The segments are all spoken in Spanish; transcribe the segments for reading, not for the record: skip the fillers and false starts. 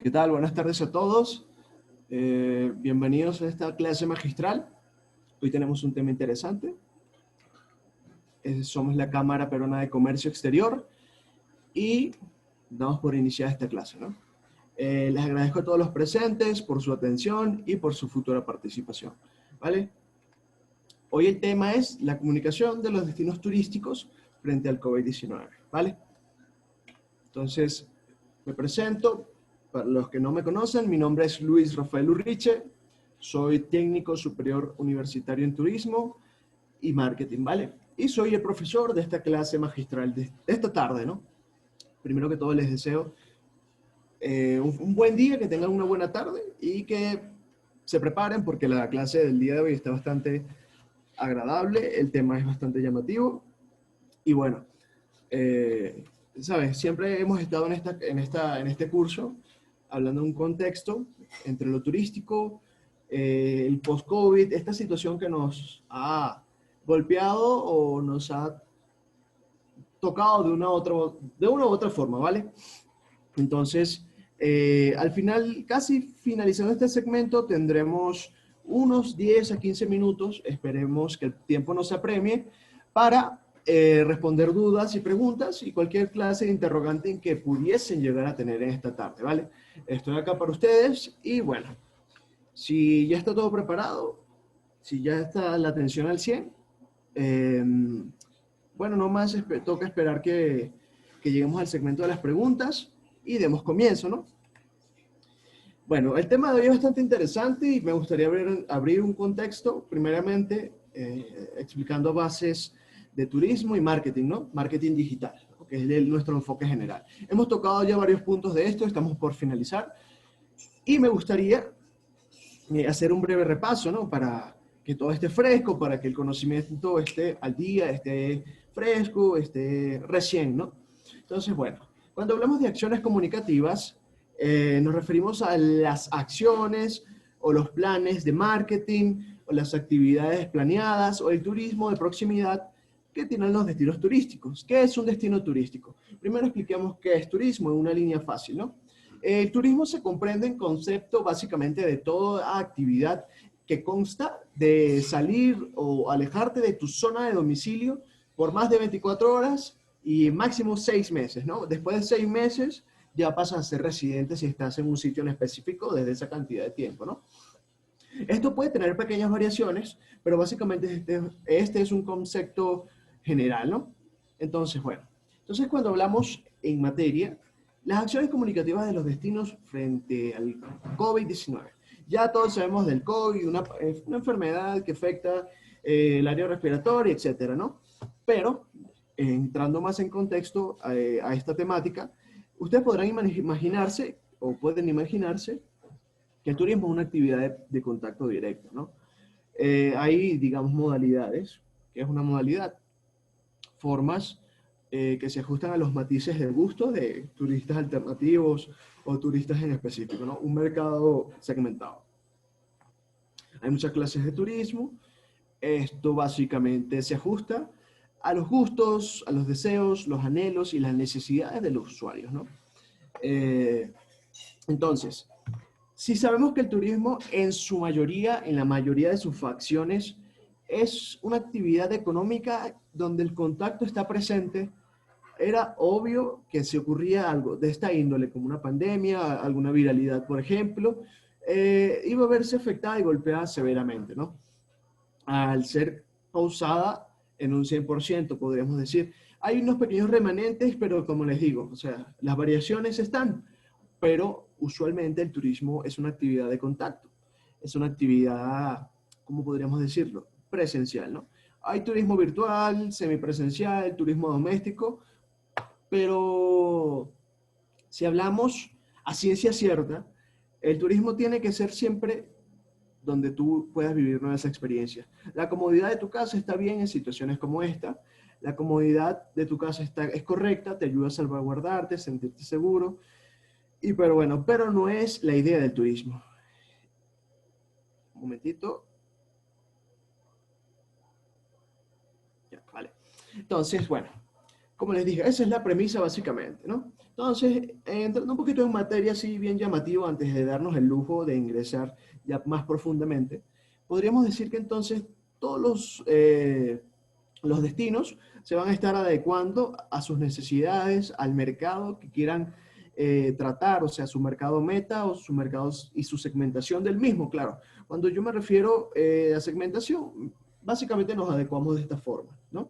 ¿Qué tal? Buenas tardes a todos. Bienvenidos a esta clase magistral. Hoy tenemos un tema interesante. Somos la Cámara Peruana de Comercio Exterior y damos por iniciada esta clase, ¿no? Les agradezco a todos los presentes por su atención y por su futura participación, ¿vale? Hoy el tema es la comunicación de los destinos turísticos frente al COVID-19, ¿vale? Entonces, me presento. Para los que no me conocen, mi nombre es Luis Rafael Urriche, soy técnico superior universitario en turismo y marketing, ¿vale? Y soy el profesor de esta clase magistral de esta tarde, ¿no? Primero que todo les deseo un buen día, que tengan una buena tarde y que se preparen porque la clase del día de hoy está bastante agradable, el tema es bastante llamativo y bueno, ¿sabes? Siempre hemos estado en este curso hablando de un contexto entre lo turístico, el post-COVID, esta situación que nos ha golpeado o nos ha tocado de una u otra forma, ¿vale? Entonces, al final, casi finalizando este segmento, tendremos unos 10 a 15 minutos, esperemos que el tiempo nos apremie, para responder dudas y preguntas y cualquier clase de interrogante en que pudiesen llegar a tener en esta tarde, ¿vale? Estoy acá para ustedes y bueno, si ya está todo preparado, si ya está la atención al 100, eh, bueno, no más toca esperar que lleguemos al segmento de las preguntas y demos comienzo, ¿no? Bueno, el tema de hoy es bastante interesante y me gustaría abrir un contexto, primeramente explicando bases de turismo y marketing, ¿no? Marketing digital, ¿no? Que es nuestro enfoque general. Hemos tocado ya varios puntos de esto, estamos por finalizar y me gustaría hacer un breve repaso, ¿no? Para que todo esté fresco, para que el conocimiento esté al día, esté fresco, esté recién, ¿no? Entonces, bueno, cuando hablamos de acciones comunicativas, nos referimos a las acciones o los planes de marketing o las actividades planeadas o el turismo de proximidad que tienen los destinos turísticos. ¿Qué es un destino turístico? Primero expliquemos qué es turismo en una línea fácil, ¿no? El turismo se comprende en concepto básicamente de toda actividad que consta de salir o alejarte de tu zona de domicilio por más de 24 horas y máximo 6 meses, ¿no? Después de 6 meses ya pasas a ser residente si estás en un sitio en específico desde esa cantidad de tiempo, ¿no? Esto puede tener pequeñas variaciones, pero básicamente este es un concepto general, ¿no? Entonces, bueno, entonces cuando hablamos en materia, las acciones comunicativas de los destinos frente al COVID-19. Ya todos sabemos del COVID, una enfermedad que afecta el área respiratoria, etcétera, ¿no? Pero, entrando más en contexto a esta temática, ustedes podrán imaginarse, o pueden imaginarse, que el turismo es una actividad de contacto directo, ¿no? Hay, digamos, modalidades, que es una modalidad, formas que se ajustan a los matices de gusto de turistas alternativos o turistas en específico, ¿no? Un mercado segmentado. Hay muchas clases de turismo. Esto básicamente se ajusta a los gustos, a los deseos, los anhelos y las necesidades de los usuarios, ¿no? Eh, entonces, si sabemos que el turismo en su mayoría, en la mayoría de sus facciones, es una actividad económica donde el contacto está presente, era obvio que si ocurría algo de esta índole, como una pandemia, alguna viralidad, por ejemplo, iba a verse afectada y golpeada severamente, ¿no? Al ser pausada en un 100%, podríamos decir. Hay unos pequeños remanentes, pero como les digo, o sea, las variaciones están, pero usualmente el turismo es una actividad de contacto, es una actividad, ¿cómo podríamos decirlo? Presencial, ¿no? Hay turismo virtual, semipresencial, turismo doméstico, pero si hablamos a ciencia cierta, el turismo tiene que ser siempre donde tú puedas vivir nuevas experiencias. La comodidad de tu casa está bien en situaciones como esta. La comodidad de tu casa es correcta, te ayuda a salvaguardarte, sentirte seguro. Pero bueno, pero no es la idea del turismo. Un momentito. Ya, vale. Entonces, bueno, como les dije, esa es la premisa básicamente, ¿no? Entonces, entrando un poquito en materia así bien llamativo, antes de darnos el lujo de ingresar ya más profundamente, podríamos decir que entonces todos los destinos se van a estar adecuando a sus necesidades, al mercado que quieran tratar, o sea, su mercado meta o su mercado y su segmentación del mismo, claro. Cuando yo me refiero a segmentación, básicamente nos adecuamos de esta forma, ¿no?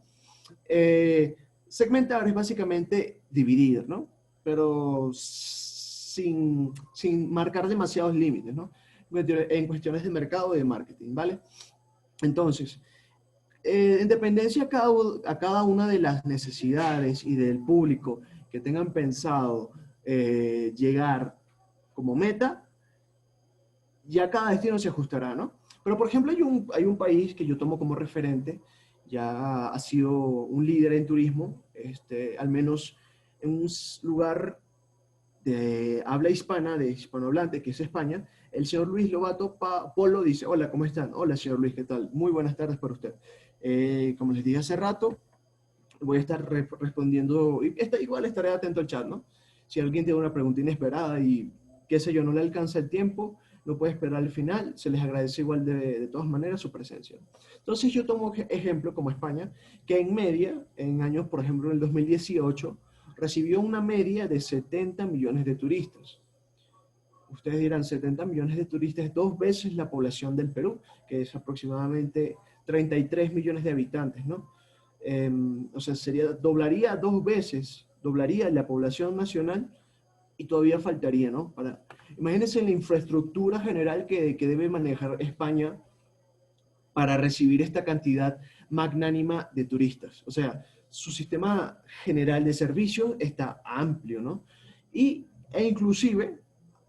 Segmentar es básicamente dividir, ¿no? Pero sin marcar demasiados límites, ¿no? En cuestiones de mercado y de marketing, ¿vale? Entonces, en dependencia a cada una de las necesidades y del público que tengan pensado llegar como meta, ya cada destino se ajustará, ¿no? Pero, por ejemplo, hay un país que yo tomo como referente, ya ha sido un líder en turismo, al menos en un lugar de habla hispana, de hispanohablante, que es España. El señor Luis Lobato Polo dice: hola, ¿cómo están? Hola, señor Luis, ¿qué tal? Muy buenas tardes para usted. Como les dije hace rato, voy a estar respondiendo, y igual estaré atento al chat, ¿no? Si alguien tiene una pregunta inesperada y, qué sé yo, no le alcanza el tiempo, no puede esperar al final, se les agradece igual de todas maneras su presencia. Entonces yo tomo ejemplo como España, que en media, en años, por ejemplo, en el 2018, recibió una media de 70 millones de turistas. Ustedes dirán, 70 millones de turistas es dos veces la población del Perú, que es aproximadamente 33 millones de habitantes, ¿no? O sea, doblaría dos veces, doblaría la población nacional y todavía faltaría, ¿no? Imagínense la infraestructura general que debe manejar España para recibir esta cantidad magnánima de turistas. O sea, su sistema general de servicios está amplio, ¿no? E inclusive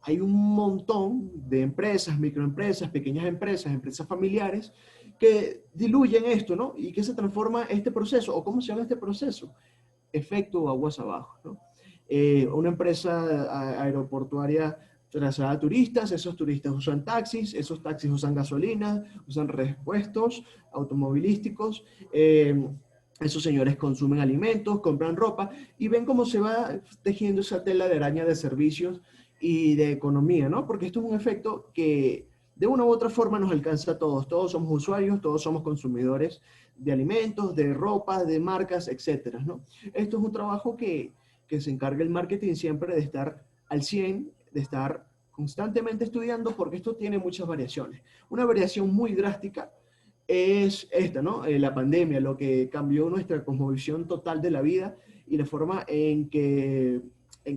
hay un montón de empresas, microempresas, pequeñas empresas, empresas familiares, que diluyen esto, ¿no? Y que se transforma este proceso, o ¿cómo se llama este proceso? Efecto aguas abajo, ¿no? Una empresa aeroportuaria traslada turistas, esos turistas usan taxis, esos taxis usan gasolina, usan repuestos automovilísticos, esos señores consumen alimentos, compran ropa y ven cómo se va tejiendo esa tela de araña de servicios y de economía, ¿no? Porque esto es un efecto que de una u otra forma nos alcanza a todos. Todos somos usuarios, todos somos consumidores de alimentos, de ropa, de marcas, etcétera, ¿no? Esto es un trabajo que se encarga el marketing siempre de estar al 100, de estar constantemente estudiando, porque esto tiene muchas variaciones. Una variación muy drástica es esta, ¿no? La pandemia, lo que cambió nuestra cosmovisión total de la vida y la forma en que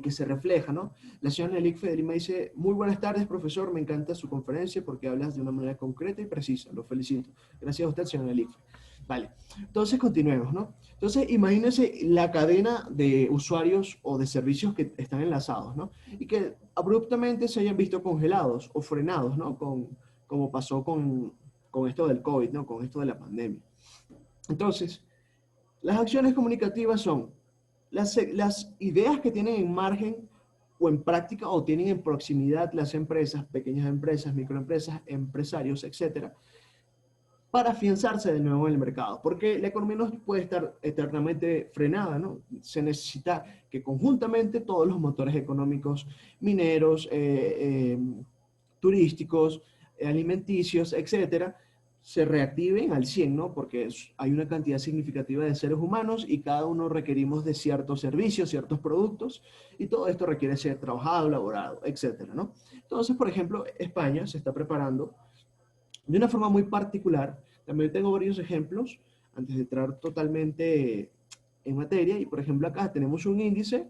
se refleja, ¿no? La señora Nelik Federima dice: muy buenas tardes, profesor, me encanta su conferencia porque hablas de una manera concreta y precisa, lo felicito. Gracias a usted, señora Nelik. Vale, entonces continuemos, ¿no? Entonces imagínense la cadena de usuarios o de servicios que están enlazados, ¿no? Y que abruptamente se hayan visto congelados o frenados, ¿no? Como pasó con esto del COVID, ¿no? Con esto de la pandemia. Entonces, las acciones comunicativas son las ideas que tienen en margen o en práctica o tienen en proximidad las empresas, pequeñas empresas, microempresas, empresarios, etcétera, para afianzarse de nuevo en el mercado, porque la economía no puede estar eternamente frenada, ¿no? Se necesita que conjuntamente todos los motores económicos, mineros, turísticos, alimenticios, etcétera, se reactiven al 100, ¿no? Porque hay una cantidad significativa de seres humanos y cada uno requerimos de ciertos servicios, ciertos productos, y todo esto requiere ser trabajado, elaborado, etcétera, ¿no? Entonces, por ejemplo, España se está preparando de una forma muy particular. También tengo varios ejemplos antes de entrar totalmente en materia. Y por ejemplo acá tenemos un índice,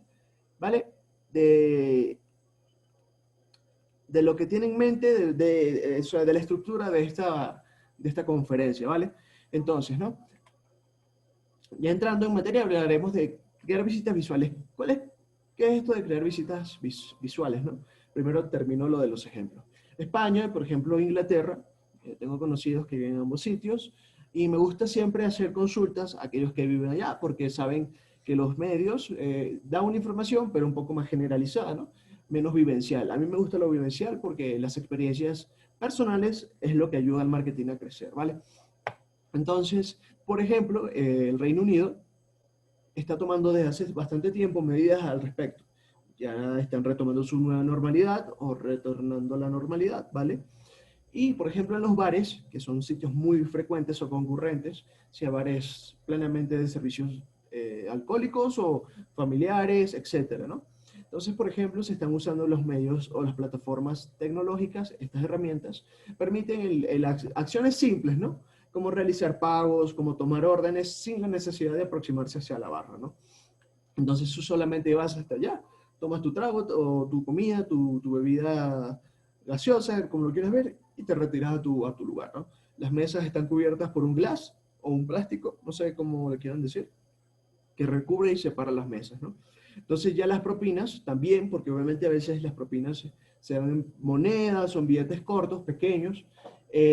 ¿vale? De, de lo que tiene en mente de la estructura de esta conferencia, ¿vale? Entonces, ¿no? Ya entrando en materia hablaremos de crear visitas visuales. ¿Qué es esto de crear visitas visuales, no? Primero termino lo de los ejemplos. España, por ejemplo, Inglaterra, tengo conocidos que viven en ambos sitios y me gusta siempre hacer consultas a aquellos que viven allá porque saben que los medios dan una información pero un poco más generalizada, ¿no? Menos vivencial. A mí me gusta lo vivencial porque las experiencias personales es lo que ayuda al marketing a crecer, ¿vale? Entonces, por ejemplo, el Reino Unido está tomando desde hace bastante tiempo medidas al respecto. Ya están retomando su nueva normalidad o retornando a la normalidad, ¿vale? Y, por ejemplo, en los bares, que son sitios muy frecuentes o concurrentes, sea bares plenamente de servicios alcohólicos o familiares, etcétera, ¿no? Entonces, por ejemplo, se están usando los medios o las plataformas tecnológicas, estas herramientas, permiten acciones simples, ¿no? Como realizar pagos, como tomar órdenes, sin la necesidad de aproximarse hacia la barra, ¿no? Entonces tú solamente vas hasta allá, tomas tu trago o tu comida, tu bebida gaseosa, como lo quieras ver, y te retiras a tu lugar, ¿no? Las mesas están cubiertas por un glass o un plástico, no sé cómo le quieran decir, que recubre y separa las mesas, ¿no? Entonces ya las propinas también, porque obviamente a veces las propinas se dan en monedas, son billetes cortos, pequeños.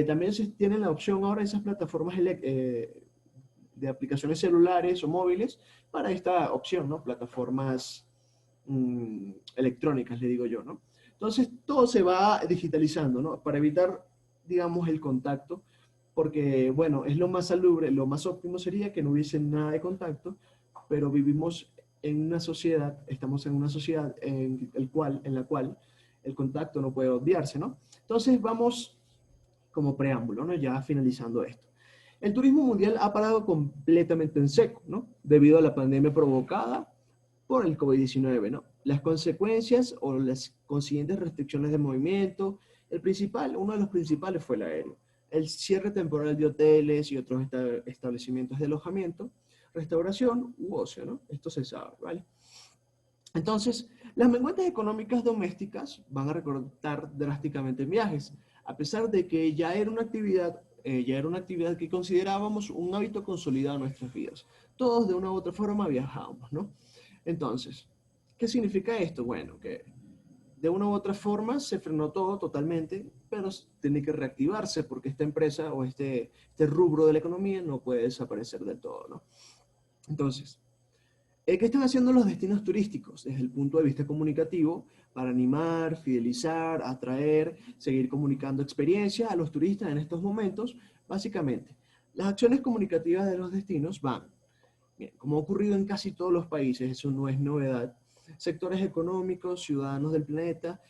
También se tienen la opción ahora esas plataformas de aplicaciones celulares o móviles para esta opción, ¿no? Plataformas electrónicas, le digo yo, ¿no? Entonces, todo se va digitalizando, ¿no? Para evitar, digamos, el contacto, porque, bueno, es lo más salubre, lo más óptimo sería que no hubiese nada de contacto, pero vivimos en una sociedad, estamos en una sociedad en la cual el contacto no puede obviarse, ¿no? Entonces, vamos como preámbulo, ¿no? Ya finalizando esto. El turismo mundial ha parado completamente en seco, ¿no? Debido a la pandemia provocada por el COVID-19, ¿no? Las consecuencias o las consiguientes restricciones de movimiento, uno de los principales fue el aéreo. El cierre temporal de hoteles y otros establecimientos de alojamiento, restauración u ocio, ¿no? Esto se sabe, ¿vale? Entonces, las menguantes económicas domésticas van a recortar drásticamente en viajes, a pesar de que ya era una actividad que considerábamos un hábito consolidado en nuestras vidas. Todos de una u otra forma viajábamos, ¿no? Entonces, ¿qué significa esto? Bueno, que de una u otra forma se frenó todo totalmente, pero tiene que reactivarse porque esta empresa o este rubro de la economía no puede desaparecer del todo, ¿no? Entonces, ¿qué están haciendo los destinos turísticos desde el punto de vista comunicativo para animar, fidelizar, atraer, seguir comunicando experiencias a los turistas en estos momentos? Básicamente, las acciones comunicativas de los destinos van, bien, como ha ocurrido en casi todos los países, eso no es novedad, sectores económicos, ciudadanos del planeta,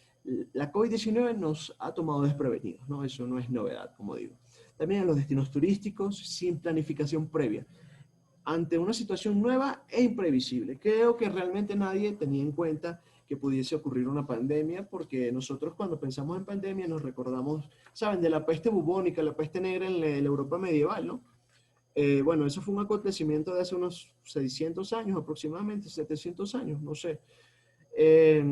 la COVID-19 nos ha tomado desprevenidos, ¿no? Eso no es novedad, como digo. También en los destinos turísticos, sin planificación previa ante una situación nueva e imprevisible. Creo que realmente nadie tenía en cuenta que pudiese ocurrir una pandemia, porque nosotros cuando pensamos en pandemia nos recordamos, ¿saben?, de la peste bubónica, la peste negra en la Europa medieval, ¿no? Bueno, eso fue un acontecimiento de hace unos 600 años aproximadamente, 700 años, no sé. Eh,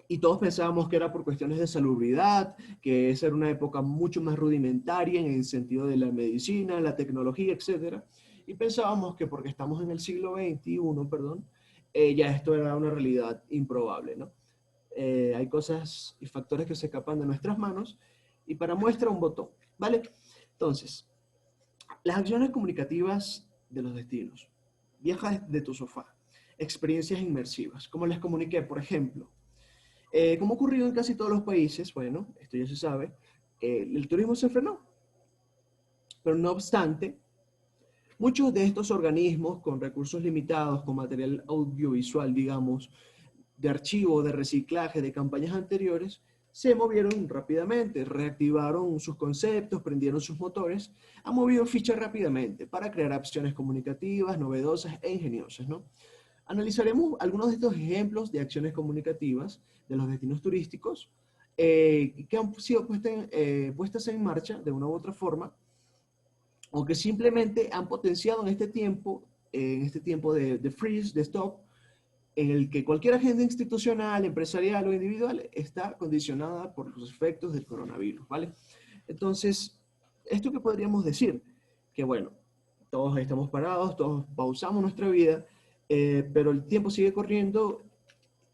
y todos pensábamos que era por cuestiones de salubridad, que esa era una época mucho más rudimentaria en el sentido de la medicina, la tecnología, etcétera. Y pensábamos que porque estamos en el siglo XXI, perdón, ya esto era una realidad improbable, ¿no? Hay cosas y factores que se escapan de nuestras manos y para muestra un botón, ¿vale? Entonces, las acciones comunicativas de los destinos. Viaja de tu sofá. Experiencias inmersivas. Como les comuniqué, por ejemplo, como ha ocurrido en casi todos los países, bueno, esto ya se sabe, el turismo se frenó. Pero no obstante, muchos de estos organismos con recursos limitados, con material audiovisual, digamos, de archivo, de reciclaje, de campañas anteriores, se movieron rápidamente, reactivaron sus conceptos, prendieron sus motores, han movido fichas rápidamente para crear opciones comunicativas, novedosas e ingeniosas, ¿no? Analizaremos algunos de estos ejemplos de acciones comunicativas de los destinos turísticos que han sido puestas en marcha de una u otra forma o que simplemente han potenciado en este tiempo de freeze, de stop, en el que cualquier agenda institucional, empresarial o individual está condicionada por los efectos del coronavirus, ¿vale? Entonces, ¿esto qué podríamos decir? Que bueno, todos estamos parados, todos pausamos nuestra vida, pero el tiempo sigue corriendo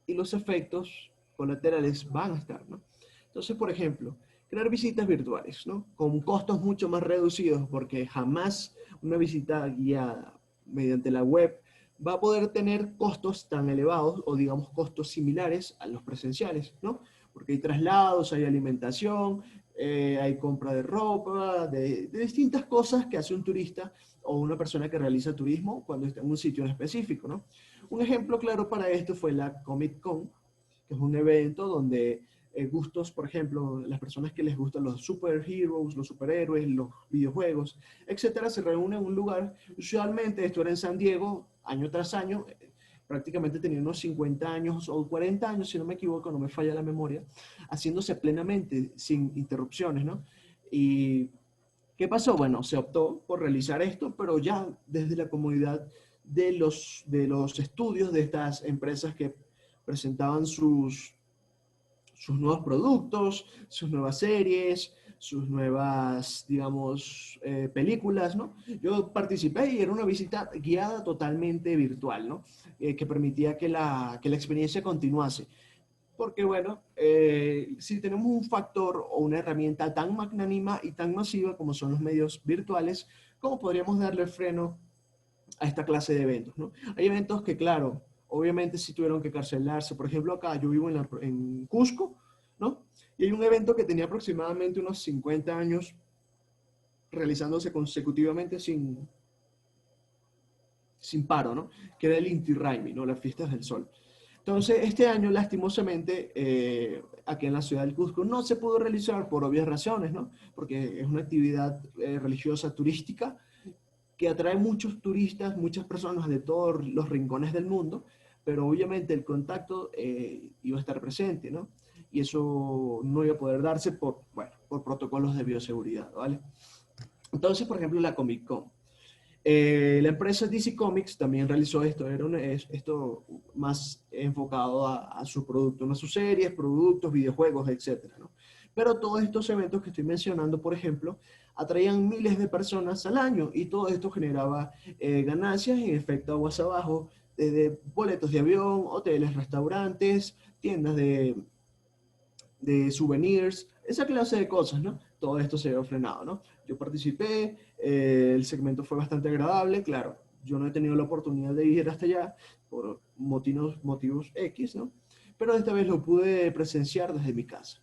y los efectos colaterales van a estar, ¿no? Entonces, por ejemplo, crear visitas virtuales, ¿no? Con costos mucho más reducidos, porque jamás una visita guiada mediante la web va a poder tener costos tan elevados o digamos costos similares a los presenciales, ¿no? Porque hay traslados, hay alimentación, hay compra de ropa, de distintas cosas que hace un turista o una persona que realiza turismo cuando está en un sitio en específico, ¿no? Un ejemplo claro para esto fue la Comic Con, que es un evento donde gustos, por ejemplo, las personas que les gustan los superheroes, los superhéroes, los videojuegos, etcétera, se reúnen en un lugar. Usualmente esto era en San Diego, año tras año, prácticamente tenía unos 50 años o 40 años, si no me equivoco, no me falla la memoria, haciéndose plenamente, sin interrupciones, ¿no? Y ¿qué pasó? Bueno, se optó por realizar esto, pero ya desde la comunidad de los estudios de estas empresas que presentaban sus nuevos productos, sus nuevas series, sus nuevas, digamos, películas, ¿no? Yo participé y era una visita guiada totalmente virtual, ¿no? Que permitía que la experiencia continuase. Porque, bueno, si tenemos un factor o una herramienta tan magnánima y tan masiva como son los medios virtuales, ¿cómo podríamos darle freno a esta clase de eventos, ¿no? Hay eventos que, claro, obviamente sí tuvieron que cancelarse. Por ejemplo, acá yo vivo en Cusco, ¿no? Y hay un evento que tenía aproximadamente unos 50 años realizándose consecutivamente sin paro, ¿no? Que era el Inti Raymi, ¿no? Las fiestas del sol. Entonces, este año, lastimosamente, aquí en la ciudad del Cusco no se pudo realizar por obvias razones, ¿no? Porque es una actividad religiosa turística que atrae muchos turistas, muchas personas de todos los rincones del mundo, pero obviamente el contacto iba a estar presente, ¿no? Y eso no iba a poder darse por, bueno, por protocolos de bioseguridad, ¿vale? Entonces, por ejemplo, la Comic Con. La empresa DC Comics también realizó esto, esto más enfocado a su producto, no a sus series, productos, videojuegos, etcétera, ¿no? Pero todos estos eventos que estoy mencionando, por ejemplo, atraían miles de personas al año y todo esto generaba ganancias en efecto aguas abajo, desde boletos de avión, hoteles, restaurantes, tiendas de souvenirs, esa clase de cosas, ¿no? Todo esto se vio frenado, ¿no? Yo participé, el segmento fue bastante agradable, claro, yo no he tenido la oportunidad de ir hasta allá por motivos X, ¿no? Pero esta vez lo pude presenciar desde mi casa.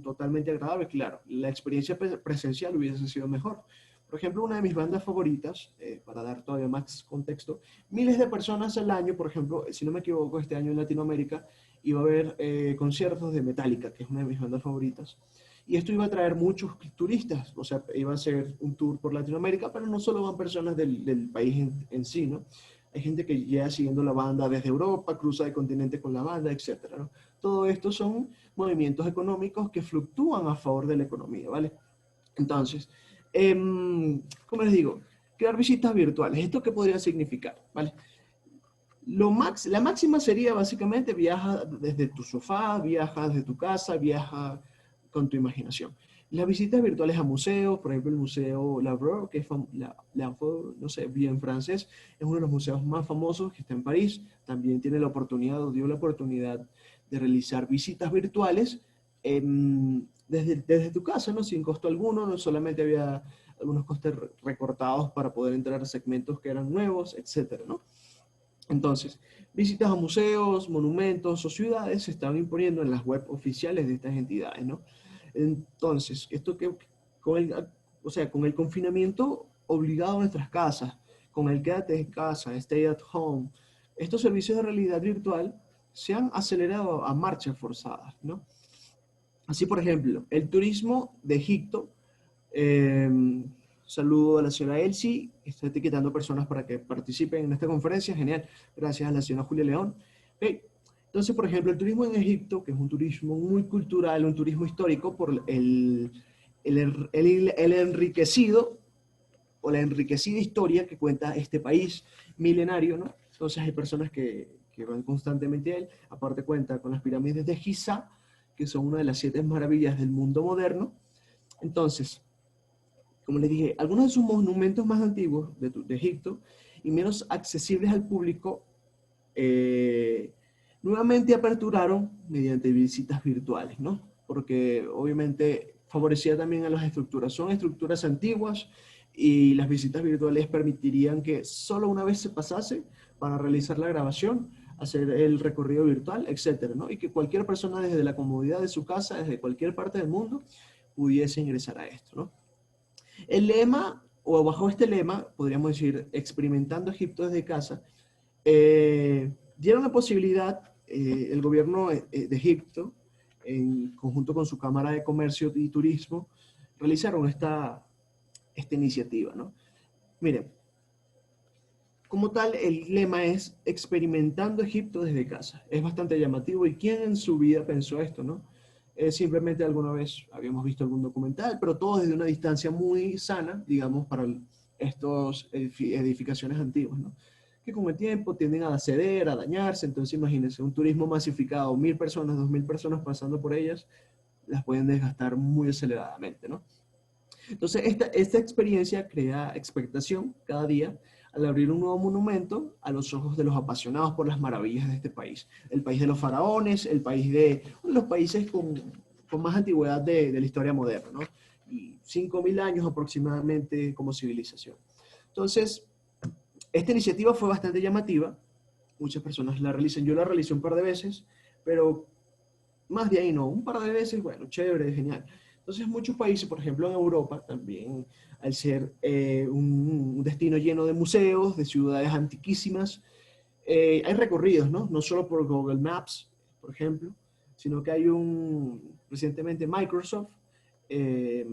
Totalmente agradable, claro. La experiencia presencial hubiese sido mejor. Por ejemplo, una de mis bandas favoritas, para dar todavía más contexto, miles de personas al año, por ejemplo, si no me equivoco, este año en Latinoamérica iba a haber conciertos de Metallica, que es una de mis bandas favoritas. Y esto iba a traer muchos turistas, o sea, iba a ser un tour por Latinoamérica, pero no solo van personas del país en sí, ¿no? Hay gente que ya siguiendo la banda desde Europa, cruza de continente con la banda, etcétera, ¿no? Todo esto son movimientos económicos que fluctúan a favor de la economía, ¿vale? Entonces, ¿cómo les digo? Crear visitas virtuales. ¿Esto qué podría significar? ¿Vale? La máxima sería básicamente viaja desde tu sofá, viaja desde tu casa, viaja con tu imaginación. Las visitas virtuales a museos, por ejemplo el Museo Lavro, que es no sé, bien francés, es uno de los museos más famosos que está en París. También tiene la oportunidad, o dio la oportunidad de realizar visitas virtuales desde tu casa, ¿no? Sin costo alguno, no solamente había algunos costes recortados para poder entrar a segmentos que eran nuevos, etcétera, ¿no? Entonces, visitas a museos, monumentos o ciudades se están imponiendo en las web oficiales de estas entidades, ¿no? Entonces, esto que con el, o sea, con el confinamiento obligado a nuestras casas, con el quédate en casa, stay at home, estos servicios de realidad virtual se han acelerado a marchas forzadas, ¿no? Así, por ejemplo, el turismo de Egipto, eh, saludo a la señora Elsie, está etiquetando personas para que participen en esta conferencia, genial, gracias a la señora Julia León. Okay. Entonces, por ejemplo, el turismo en Egipto, que es un turismo muy cultural, un turismo histórico, por el enriquecido o la enriquecida historia que cuenta este país milenario, ¿no? Entonces hay personas que van constantemente a él, aparte cuenta con las pirámides de Giza, que son una de las 7 maravillas del mundo moderno. Entonces, como les dije, algunos de sus monumentos más antiguos de Egipto y menos accesibles al público, nuevamente aperturaron mediante visitas virtuales, ¿no? Porque obviamente favorecía también a las estructuras. Son estructuras antiguas y las visitas virtuales permitirían que solo una vez se pasase para realizar la grabación, hacer el recorrido virtual, etcétera, ¿no? Y que cualquier persona desde la comodidad de su casa, desde cualquier parte del mundo, pudiese ingresar a esto, ¿no? El lema o bajo este lema, podríamos decir, experimentando Egipto desde casa, dieron la posibilidad, el gobierno de Egipto, en conjunto con su Cámara de Comercio y Turismo, realizaron esta iniciativa, ¿no? Miren, como tal, el lema es experimentando Egipto desde casa. Es bastante llamativo. ¿Y quién en su vida pensó esto, no? Simplemente alguna vez habíamos visto algún documental, pero todo desde una distancia muy sana, digamos, para estos edificaciones antiguas, ¿no? Que con el tiempo tienden a ceder, a dañarse. Entonces, imagínense, un turismo masificado, 1000 personas, 2000 personas pasando por ellas, las pueden desgastar muy aceleradamente, ¿no? Entonces, esta experiencia crea expectación cada día al abrir un nuevo monumento a los ojos de los apasionados por las maravillas de este país. El país de los faraones, el país de uno de los países con más antigüedad de la historia moderna, ¿no? Y 5000 años aproximadamente como civilización. Entonces, esta iniciativa fue bastante llamativa. Muchas personas la realizan. Yo la realicé un par de veces, pero más de ahí no. Un par de veces, bueno, chévere, genial. Entonces, muchos países, por ejemplo en Europa, también al ser un destino lleno de museos, de ciudades antiquísimas, hay recorridos, ¿no? No solo por Google Maps, por ejemplo, sino que hay recientemente Microsoft eh,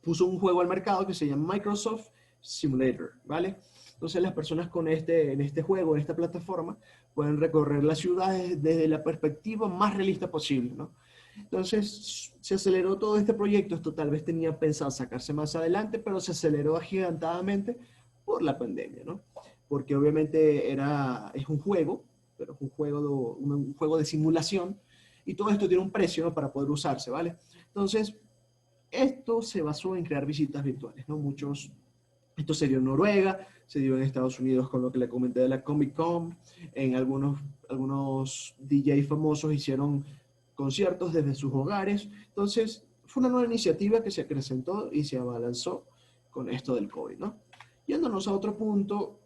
puso un juego al mercado que se llama Microsoft Simulator, ¿vale? Entonces las personas en este juego, en esta plataforma, pueden recorrer las ciudades desde la perspectiva más realista posible, ¿no? Entonces se aceleró todo este proyecto. Esto tal vez tenía pensado sacarse más adelante, pero se aceleró agigantadamente por la pandemia, ¿no? Porque obviamente es un juego, pero es un juego de simulación, y todo esto tiene un precio, ¿no?, para poder usarse, ¿vale? Entonces, esto se basó en crear visitas virtuales, ¿no? Esto se dio en Noruega, se dio en Estados Unidos con lo que le comenté de la Comic Con, en algunos DJ famosos hicieron conciertos desde sus hogares. Entonces, fue una nueva iniciativa que se acrecentó y se abalanzó con esto del COVID, ¿no? Yéndonos a otro punto,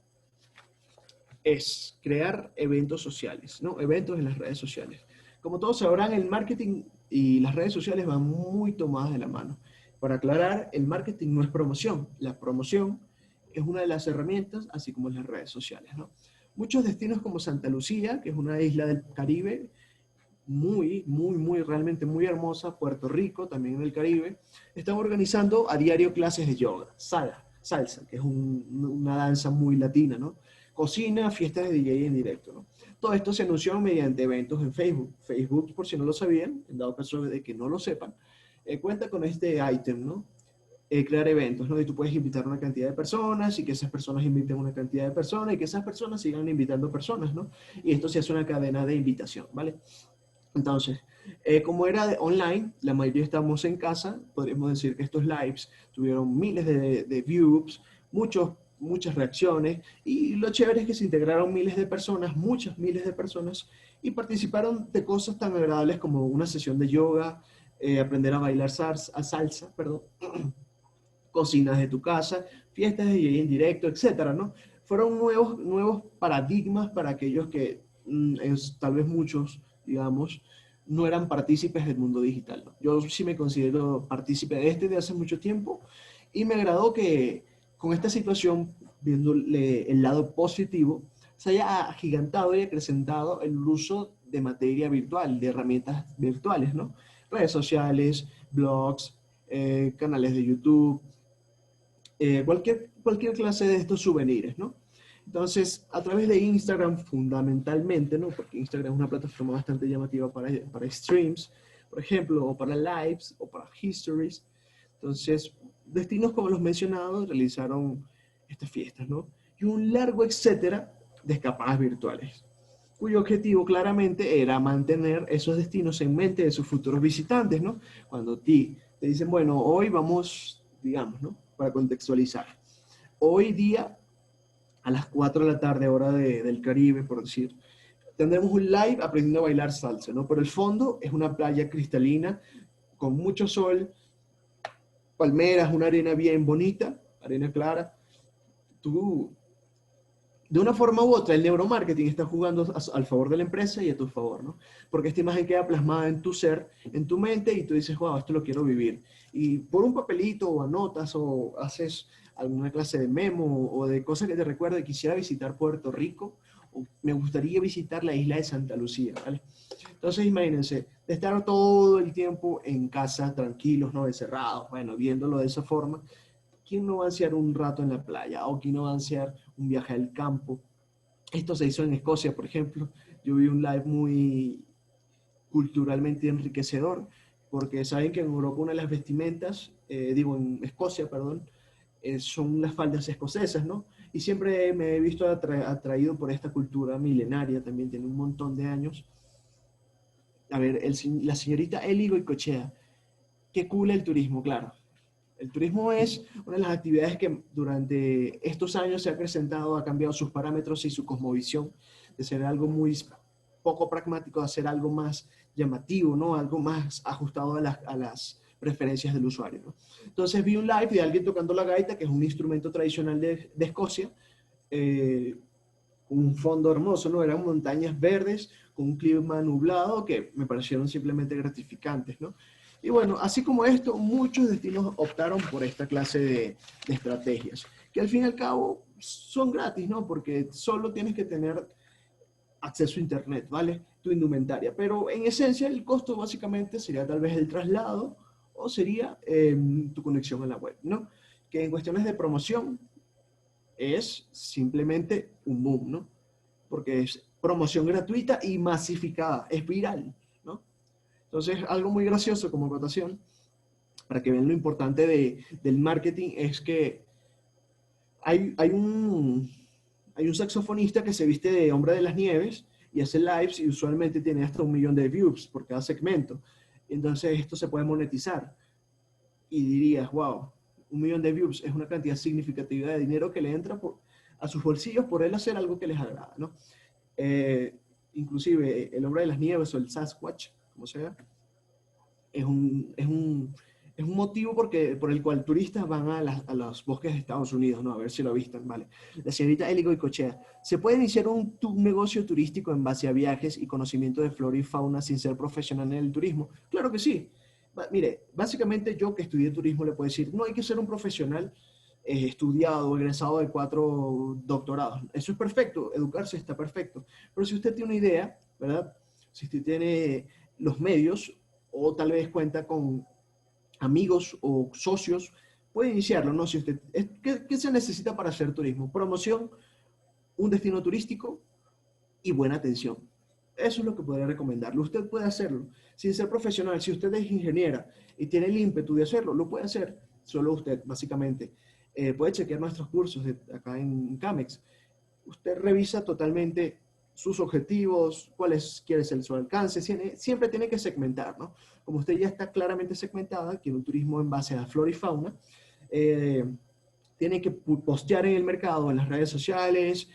es crear eventos sociales, ¿no? Eventos en las redes sociales. Como todos sabrán, el marketing y las redes sociales van muy tomadas de la mano. Para aclarar, el marketing no es promoción. La promoción es una de las herramientas, así como las redes sociales, ¿no? Muchos destinos como Santa Lucía, que es una isla del Caribe, realmente muy hermosa, Puerto Rico, también en el Caribe, están organizando a diario clases de yoga, salsa, que es una danza muy latina, ¿no? Cocina, fiestas de DJ en directo, ¿no? Todo esto se anunció mediante eventos en Facebook. Facebook, por si no lo sabían, en dado caso de que no lo sepan, cuenta con este ítem, ¿no? Crear eventos, ¿no? Y tú puedes invitar a una cantidad de personas y que esas personas inviten a una cantidad de personas y que esas personas sigan invitando personas, ¿no? Y esto se hace una cadena de invitación, ¿vale? Entonces, como era online, la mayoría estamos en casa, podríamos decir que estos lives tuvieron miles de views, muchas reacciones, y lo chévere es que se integraron miles de personas, muchas miles de personas, y participaron de cosas tan agradables como una sesión de yoga, aprender a bailar salsa, perdón, cocinas de tu casa, fiestas de DJ en directo, etcétera, ¿no? Fueron nuevos paradigmas para aquellos que tal vez muchos, digamos, no eran partícipes del mundo digital, ¿no? Yo sí me considero partícipe de este de hace mucho tiempo y me agradó que con esta situación, viéndole el lado positivo, se haya agigantado y acrecentado el uso de materia virtual, de herramientas virtuales, ¿no? Redes sociales, blogs, canales de YouTube, cualquier clase de estos souvenirs, ¿no? Entonces, a través de Instagram fundamentalmente, ¿no? Porque Instagram es una plataforma bastante llamativa para streams, por ejemplo, o para lives, o para histories. Entonces, destinos como los mencionados realizaron estas fiestas, ¿no? Y un largo etcétera de escapadas virtuales, cuyo objetivo claramente era mantener esos destinos en mente de sus futuros visitantes, ¿no? Cuando te dicen, bueno, hoy vamos, digamos, ¿no? Para contextualizar. Hoy día, a las 4 de la tarde, hora del Caribe, por decir, tendremos un live aprendiendo a bailar salsa, ¿no? Pero el fondo es una playa cristalina, con mucho sol, palmeras, una arena bien bonita, arena clara. Tú de una forma u otra, el neuromarketing está jugando al favor de la empresa y a tu favor, ¿no? Porque esta imagen queda plasmada en tu ser, en tu mente, y tú dices, wow, esto lo quiero vivir. Y por un papelito o anotas o haces alguna clase de memo o de cosas que te recuerde, quisiera visitar Puerto Rico o me gustaría visitar la isla de Santa Lucía, ¿vale? Entonces imagínense, de estar todo el tiempo en casa, tranquilos, ¿no? Encerrados, bueno, viéndolo de esa forma, ¿quién no va a ansiar un rato en la playa? ¿O quién no va a ansiar un viaje al campo? Esto se hizo en Escocia, por ejemplo. Yo vi un live muy culturalmente enriquecedor, porque saben que en Europa una de las vestimentas, digo en Escocia, perdón, son las faldas escocesas, ¿no? Y siempre me he visto atraído por esta cultura milenaria, también tiene un montón de años. A ver, la señorita Eli Goicoechea, qué cool el turismo, claro. El turismo es una de las actividades que durante estos años se ha acrecentado, ha cambiado sus parámetros y su cosmovisión de ser algo muy poco pragmático a ser algo más llamativo, ¿no? Algo más ajustado a las preferencias del usuario, ¿no? Entonces vi un live de alguien tocando la gaita, que es un instrumento tradicional de Escocia, eh, un fondo hermoso, ¿no? Eran montañas verdes con un clima nublado que me parecieron simplemente gratificantes, ¿no? Y bueno, así como esto, muchos destinos optaron por esta clase de estrategias, que al fin y al cabo son gratis, ¿no? Porque solo tienes que tener acceso a internet, ¿vale? Tu indumentaria. Pero en esencia el costo básicamente sería tal vez el traslado o sería tu conexión a la web, ¿no? Que en cuestiones de promoción es simplemente un boom, ¿no? Porque es promoción gratuita y masificada, es viral, ¿no? Entonces, algo muy gracioso como acotación, para que vean lo importante del marketing, es que hay, hay, un, hay un saxofonista que se viste de hombre de las nieves y hace lives y usualmente tiene hasta 1 millón de views por cada segmento. Entonces, esto se puede monetizar. Y dirías, wow, 1 millón de views es una cantidad significativa de dinero que le entra a sus bolsillos por él hacer algo que les agrada, ¿no? Eh, Inclusive el hombre de las nieves o el Sasquatch, como sea, es un motivo por el cual turistas van a los bosques de Estados Unidos, ¿no? A ver si lo avistan, ¿vale? La señorita Eli Goicoechea, ¿se puede iniciar un negocio turístico en base a viajes y conocimiento de flora y fauna sin ser profesional en el turismo? Claro que sí. Mire, básicamente yo que estudié turismo le puedo decir, no hay que ser un profesional estudiado, egresado de 4 doctorados. Eso es perfecto, educarse está perfecto. Pero si usted tiene una idea, ¿verdad? Si usted tiene los medios o tal vez cuenta con amigos o socios, puede iniciarlo, ¿no? Si usted, ¿qué se necesita para hacer turismo? Promoción, un destino turístico y buena atención. Eso es lo que podría recomendarle. Usted puede hacerlo sin ser profesional. Si usted es ingeniera y tiene el ímpetu de hacerlo, lo puede hacer. Solo usted, básicamente. Puede chequear nuestros cursos acá en CAMEX. Usted revisa totalmente sus objetivos, cuáles quiere ser su alcance, siempre tiene que segmentar, ¿no? Como usted ya está claramente segmentada, quiere un turismo en base a flora y fauna, eh, tiene que postear en el mercado, en las redes sociales,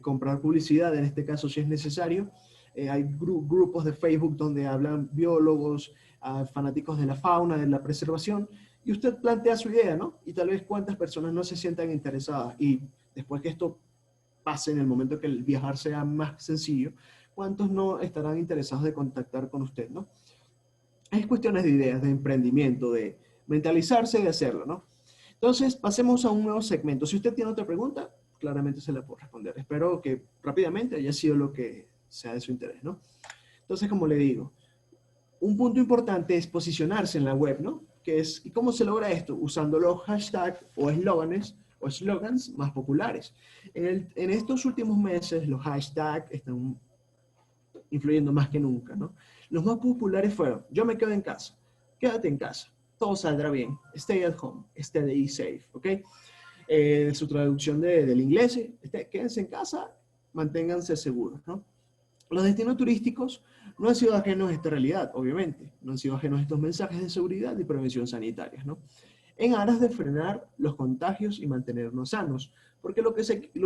comprar publicidad, en este caso si es necesario. Hay grupos de Facebook donde hablan biólogos, fanáticos de la fauna, de la preservación, y usted plantea su idea, ¿no? Y tal vez cuántas personas no se sientan interesadas. Y después que esto pase, en el momento que el viajar sea más sencillo, cuántos no estarán interesados de contactar con usted, ¿no? Es cuestiones de ideas, de emprendimiento, de mentalizarse y de hacerlo, ¿no? Entonces, pasemos a un nuevo segmento. Si usted tiene otra pregunta, claramente se la puedo responder. Espero que rápidamente haya sido lo que sea de su interés, ¿no? Entonces, como le digo, un punto importante es posicionarse en la web, ¿no? ¿Y cómo se logra esto? Usando los hashtags o slogans más populares. En estos últimos meses, los hashtags están influyendo más que nunca, ¿no? Los más populares fueron, yo me quedo en casa, quédate en casa, todo saldrá bien, stay at home, stay safe, ¿ok? Su traducción del inglés, quédense en casa, manténganse seguros, ¿no? Los destinos turísticos no han sido ajenos a esta realidad, obviamente, no han sido ajenos a estos mensajes de seguridad y prevención sanitarias, ¿no? En aras de frenar los contagios y mantenernos sanos, porque lo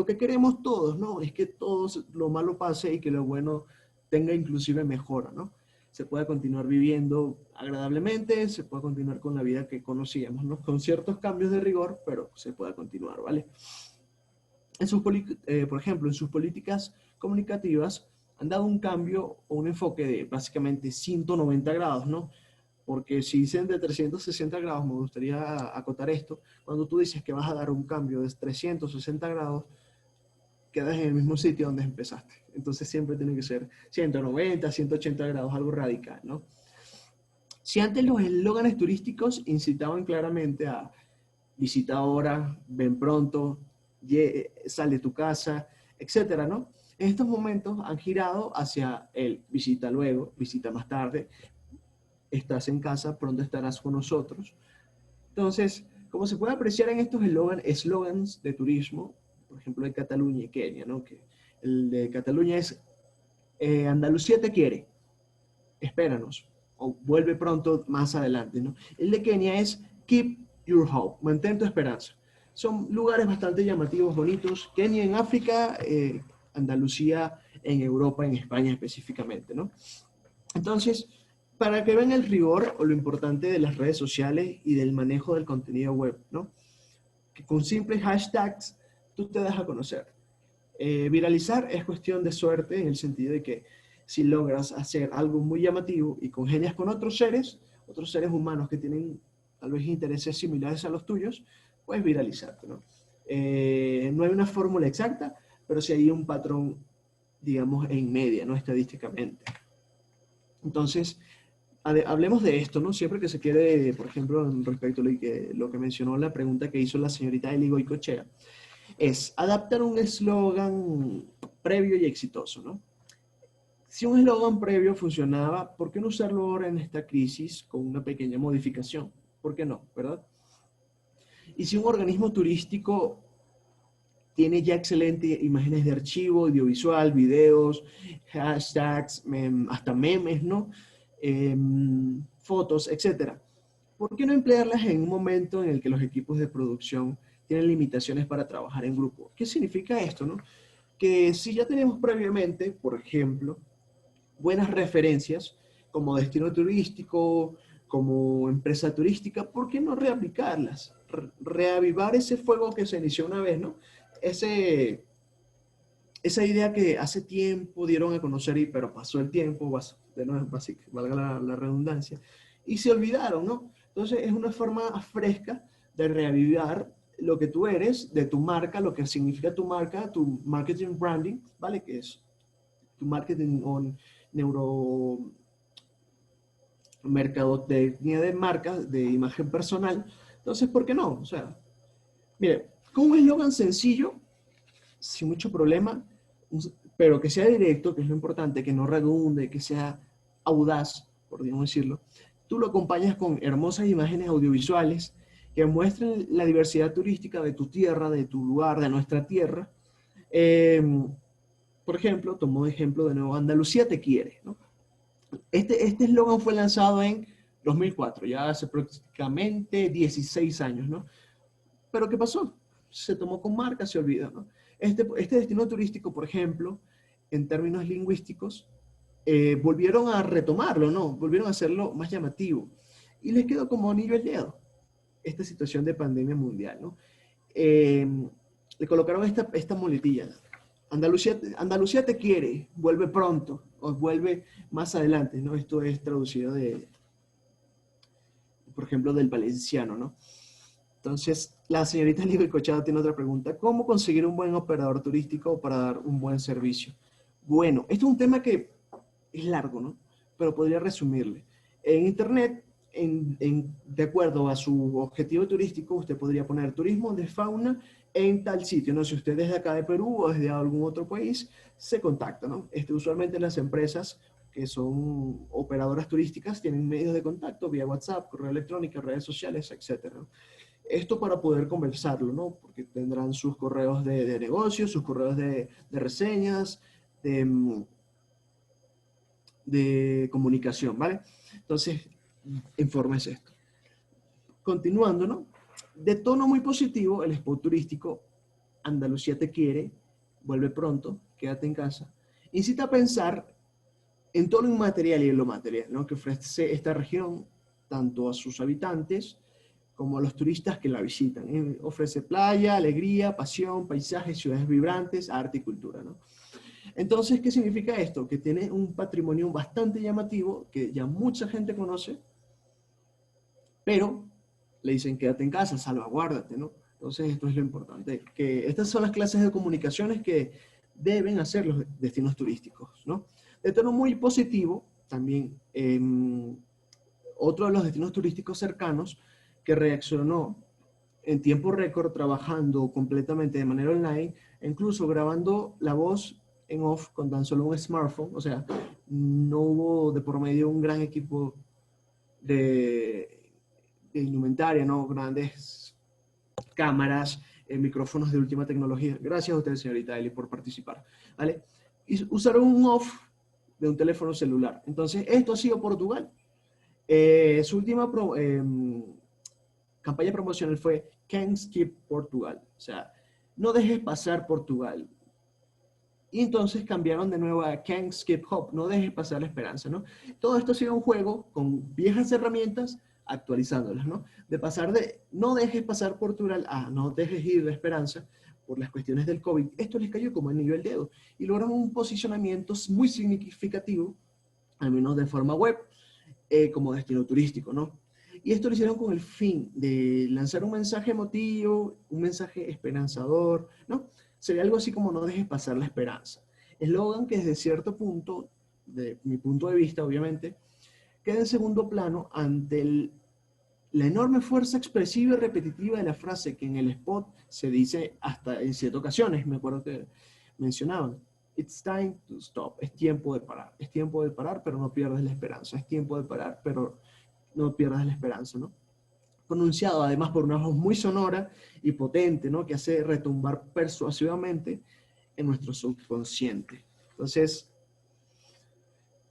que queremos todos, ¿no? Es que todo lo malo pase y que lo bueno tenga inclusive mejora, ¿no? Se pueda continuar viviendo agradablemente, se pueda continuar con la vida que conocíamos, ¿no? Con ciertos cambios de rigor, pero se pueda continuar, ¿vale? por ejemplo, en sus políticas comunicativas han dado un cambio o un enfoque de básicamente 190 grados, ¿no? Porque si dicen de 360 grados, me gustaría acotar esto, cuando tú dices que vas a dar un cambio de 360 grados, quedas en el mismo sitio donde empezaste. Entonces siempre tiene que ser 190, 180 grados, algo radical, ¿no? Si antes los eslóganes turísticos incitaban claramente a visita ahora, ven pronto, sal de tu casa, etcétera, ¿no? En estos momentos han girado hacia el visita luego, visita más tarde, estás en casa, pronto estarás con nosotros. Entonces, como se puede apreciar en estos eslogans de turismo, por ejemplo, de Cataluña y Kenia, ¿no? Que el de Cataluña es Andalucía te quiere, espéranos, o vuelve pronto más adelante, ¿no? El de Kenia es Keep Your Hope, mantén tu esperanza. Son lugares bastante llamativos, bonitos. Kenia en África, Andalucía en Europa, en España específicamente, ¿no? Entonces, para que vean el rigor o lo importante de las redes sociales y del manejo del contenido web, ¿no? Que con simples hashtags tú te das a conocer. Viralizar es cuestión de suerte en el sentido de que si logras hacer algo muy llamativo y congenias con otros seres humanos que tienen tal vez intereses similares a los tuyos, puedes viralizarte, ¿no? No hay una fórmula exacta, pero sí hay un patrón, digamos, en media, ¿no? Estadísticamente. Entonces, hablemos de esto, ¿no? Siempre que se quiere, por ejemplo, respecto a lo que mencionó la pregunta que hizo la señorita Eli Goicoechea, es adaptar un eslogan previo y exitoso, ¿no? Si un eslogan previo funcionaba, ¿por qué no usarlo ahora en esta crisis con una pequeña modificación? ¿Por qué no, verdad? Y si un organismo turístico tiene ya excelentes imágenes de archivo, audiovisual, videos, hashtags, hasta memes, ¿no? Fotos, etcétera. ¿Por qué no emplearlas en un momento en el que los equipos de producción tienen limitaciones para trabajar en grupo? ¿Qué significa esto, no? Que si ya tenemos previamente, por ejemplo, buenas referencias como destino turístico, como empresa turística, ¿por qué no reaplicarlas? Reavivar ese fuego que se inició una vez, ¿no? Ese, esa idea que hace tiempo dieron a conocer, pero pasó el tiempo, de nuevo, valga la redundancia, y se olvidaron, ¿no? Entonces es una forma fresca de reavivar lo que tú eres, de tu marca, lo que significa tu marca, tu marketing branding, ¿vale? Que es tu marketing on neuro mercadotecnia de marcas, de imagen personal. Entonces, ¿por qué no? O sea, mire, con un eslogan sencillo, sin mucho problema, pero que sea directo, que es lo importante, que no redunde, que sea audaz, por decirlo. Tú lo acompañas con hermosas imágenes audiovisuales que muestren la diversidad turística de tu tierra, de tu lugar, de nuestra tierra. Eh, por ejemplo, tomo de ejemplo de nuevo, Andalucía te quiere, ¿no? Este eslogan fue lanzado en 2004, ya hace prácticamente 16 años, ¿no? Pero ¿qué pasó? Se tomó con marca, se olvidó, ¿no? Este destino turístico, por ejemplo, en términos lingüísticos, volvieron a retomarlo, ¿no? Volvieron a hacerlo más llamativo. Y les quedó como anillo al dedo esta situación de pandemia mundial, ¿no? Eh, Le colocaron esta muletilla. Andalucía te quiere, vuelve pronto, o vuelve más adelante, ¿no? Esto es traducido por ejemplo, del valenciano, ¿no? Entonces, la señorita Libre Cochado tiene otra pregunta. ¿Cómo conseguir un buen operador turístico para dar un buen servicio? Bueno, esto es un tema que es largo, ¿no? Pero podría resumirle. En Internet, de acuerdo a su objetivo turístico, usted podría poner turismo de fauna en tal sitio, ¿no? Si usted es de acá de Perú o es de algún otro país, se contacta, ¿no? Usualmente las empresas que son operadoras turísticas tienen medios de contacto vía WhatsApp, correo electrónico, redes sociales, etcétera. Esto para poder conversarlo, ¿no? Porque tendrán sus correos de negocios, sus correos de reseñas, de comunicación, ¿vale? Entonces, informes esto. Continuando, ¿no? De tono muy positivo, el spot turístico, Andalucía te quiere, vuelve pronto, quédate en casa, incita a pensar en todo lo inmaterial y en lo material, ¿no? Que ofrece esta región, tanto a sus habitantes como a los turistas que la visitan. Ofrece playa, alegría, pasión, paisajes, ciudades vibrantes, arte y cultura, ¿no? Entonces, ¿qué significa esto? Que tiene un patrimonio bastante llamativo, que ya mucha gente conoce, pero le dicen quédate en casa, salvaguárdate, ¿no? Entonces, esto es lo importante, que estas son las clases de comunicaciones que deben hacer los destinos turísticos, ¿no? De tono muy positivo, también otro de los destinos turísticos cercanos que reaccionó en tiempo récord trabajando completamente de manera online, incluso grabando la voz en off con tan solo un smartphone, o sea, no hubo de por medio un gran equipo de indumentaria, ¿no? Grandes cámaras, micrófonos de última tecnología. Gracias a usted, señorita Eli, por participar, ¿vale? Y usaron un off de un teléfono celular. Entonces, esto ha sido Portugal. Su última campaña promocional fue Can't Skip Portugal. O sea, no dejes pasar Portugal. Y entonces cambiaron de nuevo a Can't Skip Hope, no dejes pasar la esperanza, ¿no? Todo esto ha sido un juego con viejas herramientas, actualizándolas, ¿no? De pasar de no dejes pasar Portugal a no dejes ir la esperanza por las cuestiones del COVID. Esto les cayó como anillo al dedo y lograron un posicionamiento muy significativo, al menos de forma web, como destino turístico, ¿no? Y esto lo hicieron con el fin de lanzar un mensaje emotivo, un mensaje esperanzador, ¿no? Sería algo así como no dejes pasar la esperanza. Eslogan que desde cierto punto, de mi punto de vista obviamente, queda en segundo plano ante la enorme fuerza expresiva y repetitiva de la frase que en el spot se dice hasta en ciertas ocasiones, me acuerdo que mencionaban. It's time to stop. Es tiempo de parar. Es tiempo de parar, pero no pierdas la esperanza. Es tiempo de parar, pero no pierdas la esperanza, ¿no? Pronunciado además por una voz muy sonora y potente, ¿no? Que hace retumbar persuasivamente en nuestro subconsciente. Entonces,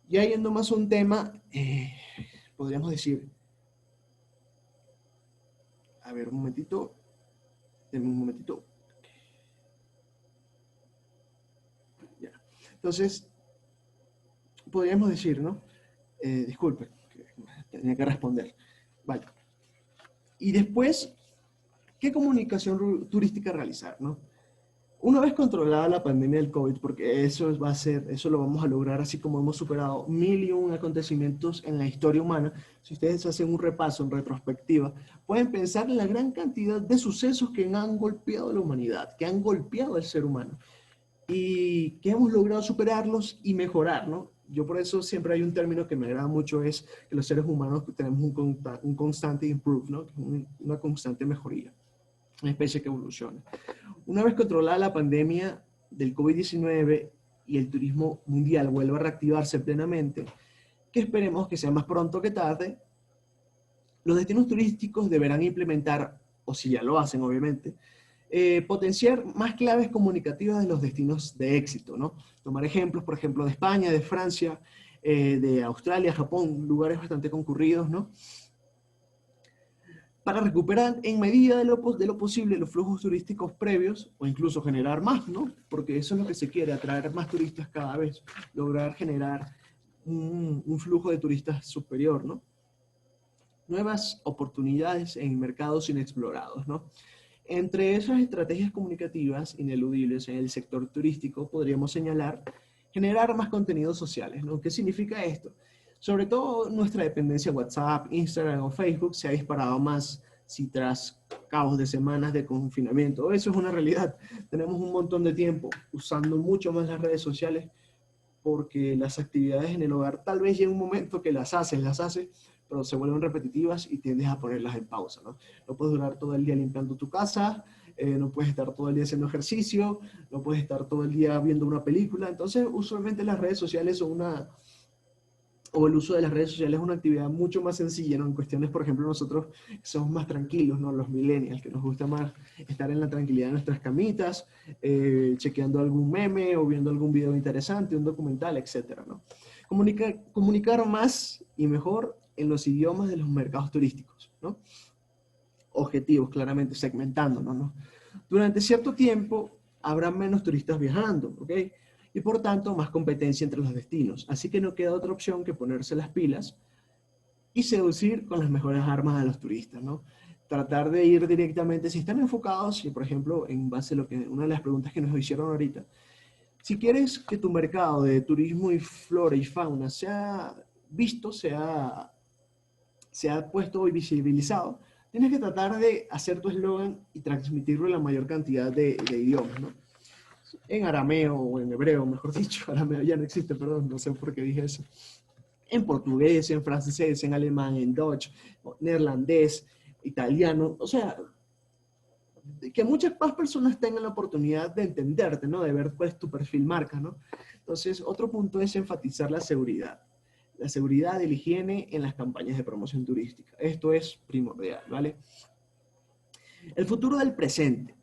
ya yendo más a un tema, podríamos decir, a ver, un momentito, denme un momentito. Ya. Entonces, podríamos decir, ¿no? Disculpe, tenía que responder. Vale. Y después, ¿qué comunicación turística realizar, no? Una vez controlada la pandemia del COVID, porque eso va a ser, eso lo vamos a lograr así como hemos superado 1001 acontecimientos en la historia humana. Si ustedes hacen un repaso en retrospectiva, pueden pensar en la gran cantidad de sucesos que han golpeado a la humanidad, que han golpeado al ser humano y que hemos logrado superarlos y mejorar, ¿no? Yo por eso siempre hay un término que me agrada mucho, es que los seres humanos tenemos un constante improve, ¿no? Una constante mejoría, una especie que evoluciona. Una vez controlada la pandemia del COVID-19 y el turismo mundial vuelva a reactivarse plenamente, que esperemos que sea más pronto que tarde, los destinos turísticos deberán implementar, o si ya lo hacen obviamente, potenciar más claves comunicativas de los destinos de éxito, ¿no? Tomar ejemplos, por ejemplo, de España, de Francia, de Australia, Japón, lugares bastante concurridos, ¿no? Para recuperar en medida de lo posible los flujos turísticos previos o incluso generar más, ¿no? Porque eso es lo que se quiere, atraer más turistas cada vez, lograr generar un flujo de turistas superior, ¿no? Nuevas oportunidades en mercados inexplorados, ¿no? Entre esas estrategias comunicativas ineludibles en el sector turístico podríamos señalar generar más contenidos sociales, ¿no? ¿Qué significa esto? Sobre todo nuestra dependencia de WhatsApp, Instagram o Facebook se ha disparado más si tras caos de semanas de confinamiento. Eso es una realidad. Tenemos un montón de tiempo usando mucho más las redes sociales porque las actividades en el hogar tal vez llega un momento que las haces, pero se vuelven repetitivas y tiendes a ponerlas en pausa, ¿no? No puedes durar todo el día limpiando tu casa, no puedes estar todo el día haciendo ejercicio, no puedes estar todo el día viendo una película. Entonces, usualmente las redes sociales son o el uso de las redes sociales es una actividad mucho más sencilla, ¿no? En cuestiones, por ejemplo, nosotros somos más tranquilos, ¿no? Los millennials, que nos gusta más estar en la tranquilidad de nuestras camitas, chequeando algún meme o viendo algún video interesante, un documental, etcétera, ¿no? Comunicar más y mejor en los idiomas de los mercados turísticos, ¿no? Objetivos, claramente, segmentándonos, ¿no? Durante cierto tiempo habrá menos turistas viajando, ¿ok? Y por tanto más competencia entre los destinos. Así que no queda otra opción que ponerse las pilas y seducir con las mejores armas a los turistas, ¿no? tratar de ir directamente, si están enfocados, y por ejemplo, en base a lo que una de las preguntas que nos hicieron ahorita, si quieres que tu mercado de turismo y flora y fauna sea visto, sea puesto y visibilizado, tienes que tratar de hacer tu eslogan y transmitirlo en la mayor cantidad de idiomas, ¿no? En arameo o en hebreo, mejor dicho, arameo ya no existe, perdón, no sé por qué dije eso. En portugués, en francés, en alemán, en Dutch, neerlandés, italiano, o sea, que muchas más personas tengan la oportunidad de entenderte, ¿no? De ver cuál es tu perfil marca, ¿no? Entonces, otro punto es enfatizar la seguridad. La seguridad y la higiene en las campañas de promoción turística. Esto es primordial, ¿vale? El futuro del presente.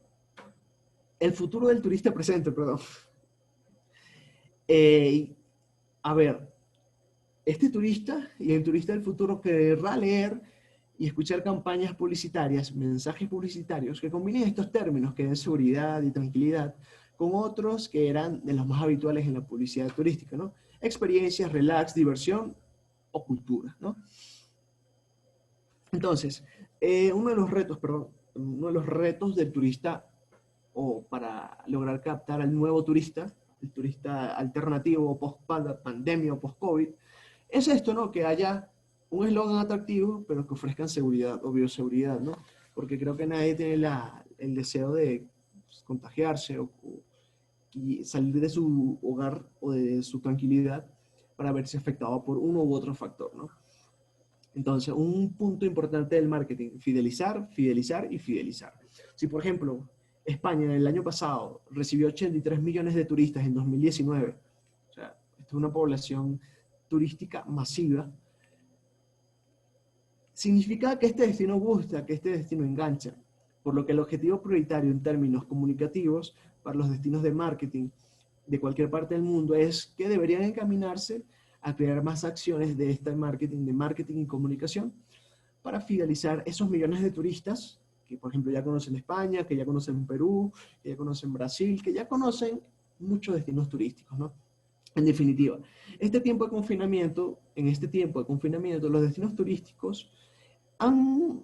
El futuro del turista presente, perdón. Eh, a ver, este turista y el turista del futuro querrá leer y escuchar campañas publicitarias, mensajes publicitarios que combinen estos términos que den seguridad y tranquilidad con otros que eran de los más habituales en la publicidad turística, ¿no? Experiencias, relax, diversión o cultura, ¿no? Entonces, uno de los retos del turista o para lograr captar al nuevo turista, el turista alternativo post-pandemia o post-COVID, es esto, ¿no? Que haya un eslogan atractivo, pero que ofrezcan seguridad o bioseguridad, ¿no? Porque creo que nadie tiene el deseo de pues, contagiarse y salir de su hogar o de su tranquilidad para verse afectado por uno u otro factor, ¿no? Entonces, un punto importante del marketing, fidelizar, fidelizar y fidelizar. Si, por ejemplo, España en el año pasado recibió 83 millones de turistas en 2019, o sea, esto es una población turística masiva, significa que este destino gusta, que este destino engancha, por lo que el objetivo prioritario en términos comunicativos para los destinos de marketing de cualquier parte del mundo es que deberían encaminarse a crear más acciones de este marketing y comunicación para fidelizar esos millones de turistas que, por ejemplo, ya conocen España, que ya conocen Perú, que ya conocen Brasil, que ya conocen muchos destinos turísticos, ¿no? En definitiva, en este tiempo de confinamiento, los destinos turísticos han,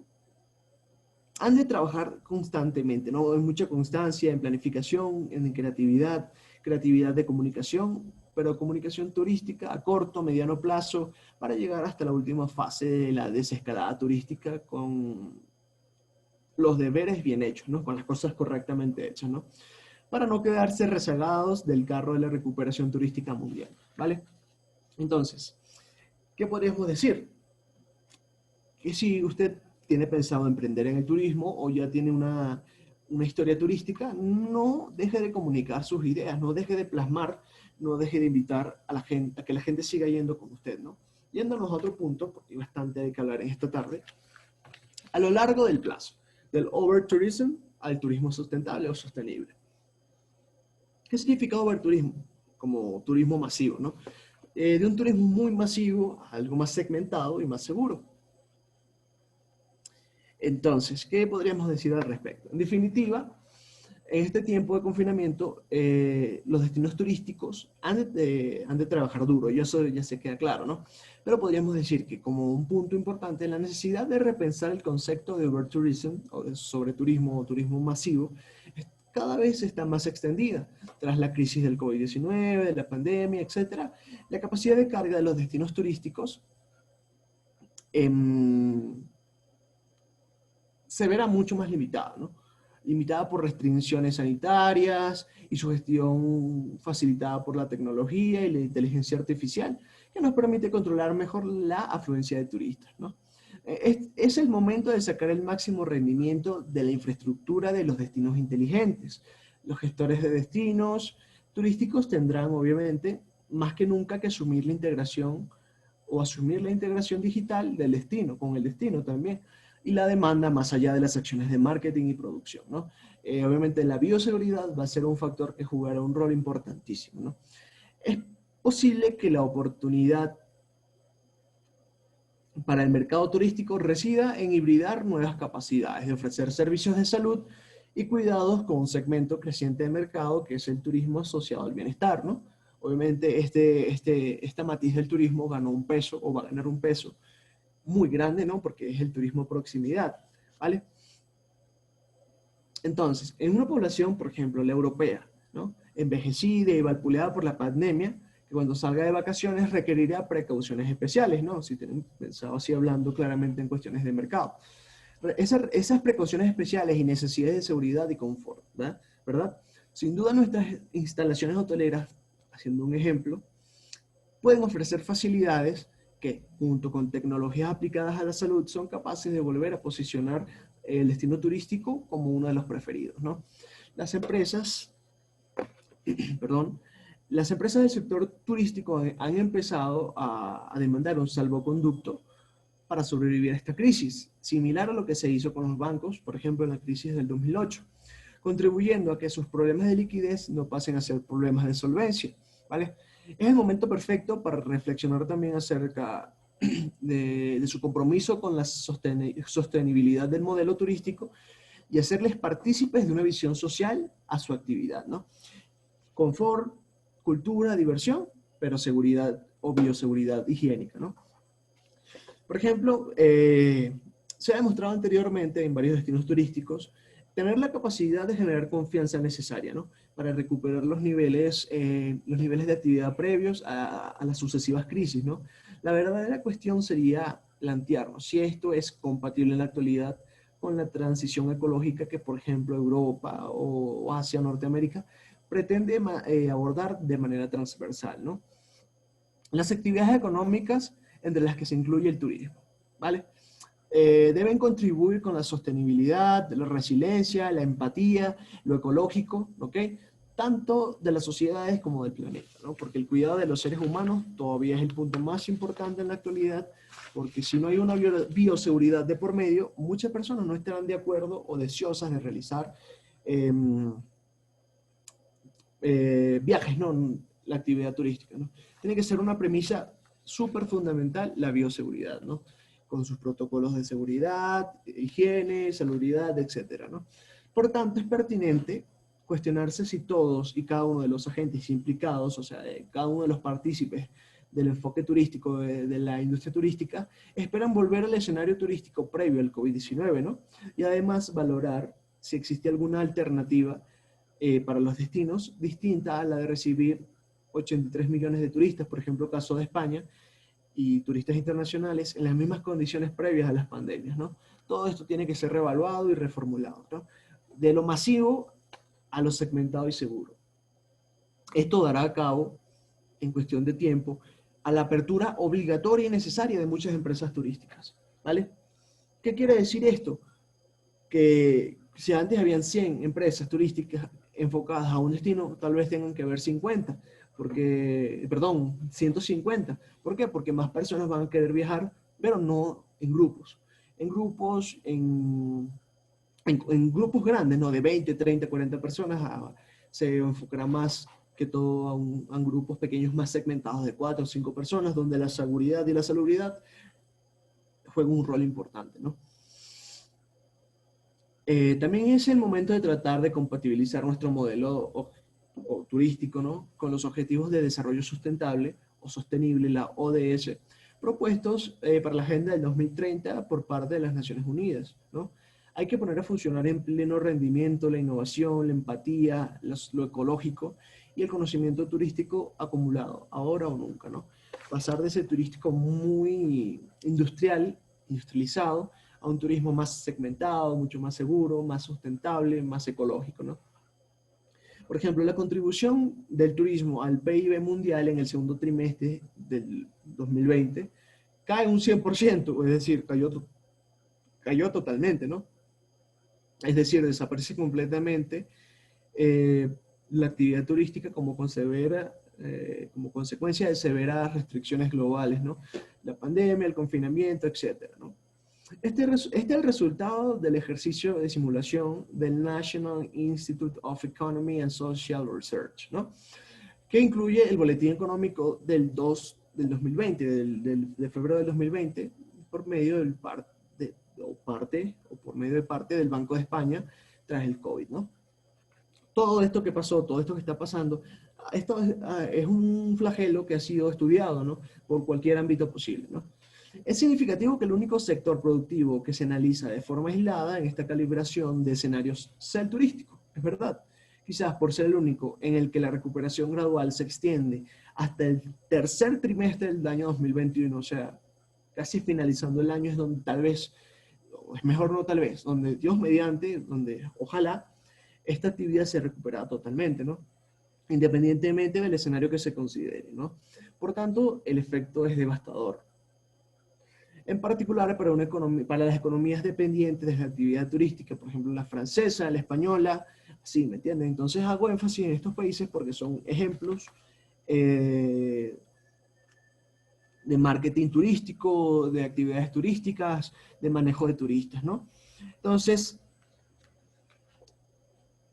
han de trabajar constantemente, ¿no? En mucha constancia, en planificación, en creatividad, creatividad de comunicación, pero comunicación turística a corto, mediano plazo, para llegar hasta la última fase de la desescalada turística con los deberes bien hechos, ¿no? Con las cosas correctamente hechas, ¿no? Para no quedarse rezagados del carro de la recuperación turística mundial, ¿vale? Entonces, ¿qué podríamos decir? Que si usted tiene pensado emprender en el turismo o ya tiene una historia turística, no deje de comunicar sus ideas, no deje de plasmar, no deje de invitar a la gente, a que la gente siga yendo con usted, ¿no? Yéndonos a otro punto, porque hay bastante de que hablar en esta tarde, a lo largo del plazo, del overtourism al turismo sustentable o sostenible. ¿Qué significa overturismo? Como turismo masivo, ¿no? De un turismo muy masivo a algo más segmentado y más seguro. Entonces, ¿qué podríamos decir al respecto? En definitiva, en este tiempo de confinamiento, los destinos turísticos han de trabajar duro, y eso ya se queda claro, ¿no? Pero podríamos decir que como un punto importante, la necesidad de repensar el concepto de overtourism, o de sobreturismo o turismo masivo, cada vez está más extendida. Tras la crisis del COVID-19, de la pandemia, etcétera, la capacidad de carga de los destinos turísticos se verá mucho más limitada, ¿no? Limitada por restricciones sanitarias y su gestión facilitada por la tecnología y la inteligencia artificial, que nos permite controlar mejor la afluencia de turistas, ¿no? Es el momento de sacar el máximo rendimiento de la infraestructura de los destinos inteligentes. Los gestores de destinos turísticos tendrán, obviamente, más que nunca que asumir la integración o asumir la integración digital del destino, con el destino también, y la demanda más allá de las acciones de marketing y producción, ¿no? Obviamente la bioseguridad va a ser un factor que jugará un rol importantísimo, ¿no? Es posible que la oportunidad para el mercado turístico resida en hibridar nuevas capacidades de ofrecer servicios de salud y cuidados con un segmento creciente de mercado que es el turismo asociado al bienestar, ¿no? Obviamente esta matiz del turismo ganó un peso o va a ganar un peso muy grande, ¿no? Porque es el turismo proximidad. ¿vale? Entonces, en una población, por ejemplo, la europea, ¿no? Envejecida y vapuleada por la pandemia, que cuando salga de vacaciones requerirá precauciones especiales, ¿no? Si tienen pensado así hablando claramente en cuestiones de mercado. Esas precauciones especiales y necesidades de seguridad y confort, ¿verdad? Sin duda nuestras instalaciones hoteleras, haciendo un ejemplo, pueden ofrecer facilidades que, junto con tecnologías aplicadas a la salud, son capaces de volver a posicionar el destino turístico como uno de los preferidos, ¿no? Las empresas, perdón, las empresas del sector turístico han empezado a demandar un salvoconducto para sobrevivir a esta crisis, similar a lo que se hizo con los bancos, por ejemplo, en la crisis del 2008, contribuyendo a que sus problemas de liquidez no pasen a ser problemas de solvencia, ¿vale? Es el momento perfecto para reflexionar también acerca de su compromiso con la sostenibilidad del modelo turístico y hacerles partícipes de una visión social a su actividad, ¿no? Confort, cultura, diversión, pero seguridad o bioseguridad higiénica, ¿no? Por ejemplo, se ha demostrado anteriormente en varios destinos turísticos tener la capacidad de generar confianza necesaria, ¿no? Para recuperar los niveles de actividad previos a las sucesivas crisis, ¿no? La verdadera cuestión sería plantearnos si esto es compatible en la actualidad con la transición ecológica que, por ejemplo, Europa o Asia, Norteamérica, pretende abordar de manera transversal, ¿no? Las actividades económicas entre las que se incluye el turismo, ¿vale? Deben contribuir con la sostenibilidad, la resiliencia, la empatía, lo ecológico, ¿ok? Tanto de las sociedades como del planeta, ¿no? Porque el cuidado de los seres humanos todavía es el punto más importante en la actualidad, porque si no hay una bioseguridad de por medio, muchas personas no estarán de acuerdo o deseosas de realizar eh, viajes, ¿no? La actividad turística, ¿no? Tiene que ser una premisa súper fundamental la bioseguridad, ¿no? Con sus protocolos de seguridad, higiene, salubridad, etcétera, ¿no? Por tanto, es pertinente cuestionarse si todos y cada uno de los agentes implicados, o sea, cada uno de los partícipes del enfoque turístico de la industria turística, esperan volver al escenario turístico previo al COVID-19, ¿no? Y además valorar si existe alguna alternativa para los destinos distinta a la de recibir 83 millones de turistas, por ejemplo, caso de España, y turistas internacionales en las mismas condiciones previas a las pandemias, ¿no? Todo esto tiene que ser reevaluado y reformulado, ¿no? De lo masivo a lo segmentado y seguro. Esto dará a cabo, en cuestión de tiempo, a la apertura obligatoria y necesaria de muchas empresas turísticas, ¿vale? ¿Qué quiere decir esto? Que si antes habían 100 empresas turísticas enfocadas a un destino, tal vez tengan que haber 50, porque, perdón, 150. ¿Por qué? Porque más personas van a querer viajar, pero no en grupos. En grupos, en grupos grandes, ¿no? De 20, 30, 40 personas, se enfocará más que todo a grupos pequeños más segmentados de 4 o 5 personas, donde la seguridad y la salubridad juegan un rol importante, ¿no? También es el momento de tratar de compatibilizar nuestro modelo o turístico, ¿no? Con los Objetivos de Desarrollo Sustentable o Sostenible, la ODS, propuestos para la Agenda del 2030 por parte de las Naciones Unidas, ¿no? Hay que poner a funcionar en pleno rendimiento la innovación, la empatía, lo ecológico y el conocimiento turístico acumulado, ahora o nunca, ¿no? Pasar de ese turístico muy industrializado, a un turismo más segmentado, mucho más seguro, más sustentable, más ecológico, ¿no? Por ejemplo, la contribución del turismo al PIB mundial en el segundo trimestre del 2020 cae un 100%, es decir, cayó totalmente, ¿no? Es decir, desaparece completamente la actividad turística como consecuencia de severas restricciones globales, ¿no? La pandemia, el confinamiento, etcétera, ¿no? Este es el resultado del ejercicio de simulación del National Institute of Economy and Social Research, ¿no? Que incluye el boletín económico del 2020, de febrero del 2020, por medio por medio de parte del Banco de España tras el COVID, ¿no? Todo esto que pasó, todo esto que está pasando, esto es un flagelo que ha sido estudiado, ¿no? Por cualquier ámbito posible, ¿no? Es significativo que el único sector productivo que se analiza de forma aislada en esta calibración de escenarios sea el turístico, es verdad. Quizás por ser el único en el que la recuperación gradual se extiende hasta el tercer trimestre del año 2021, o sea, casi finalizando el año es donde tal vez, o es mejor no tal vez, donde Dios mediante, donde ojalá esta actividad se recupera totalmente, ¿no? Independientemente del escenario que se considere, ¿no? Por tanto, el efecto es devastador. En particular para las economías dependientes de la actividad turística, por ejemplo, la francesa, la española, sí, ¿me entienden? Entonces hago énfasis en estos países porque son ejemplos eh, de marketing turístico, de actividades turísticas, de manejo de turistas, ¿no? Entonces,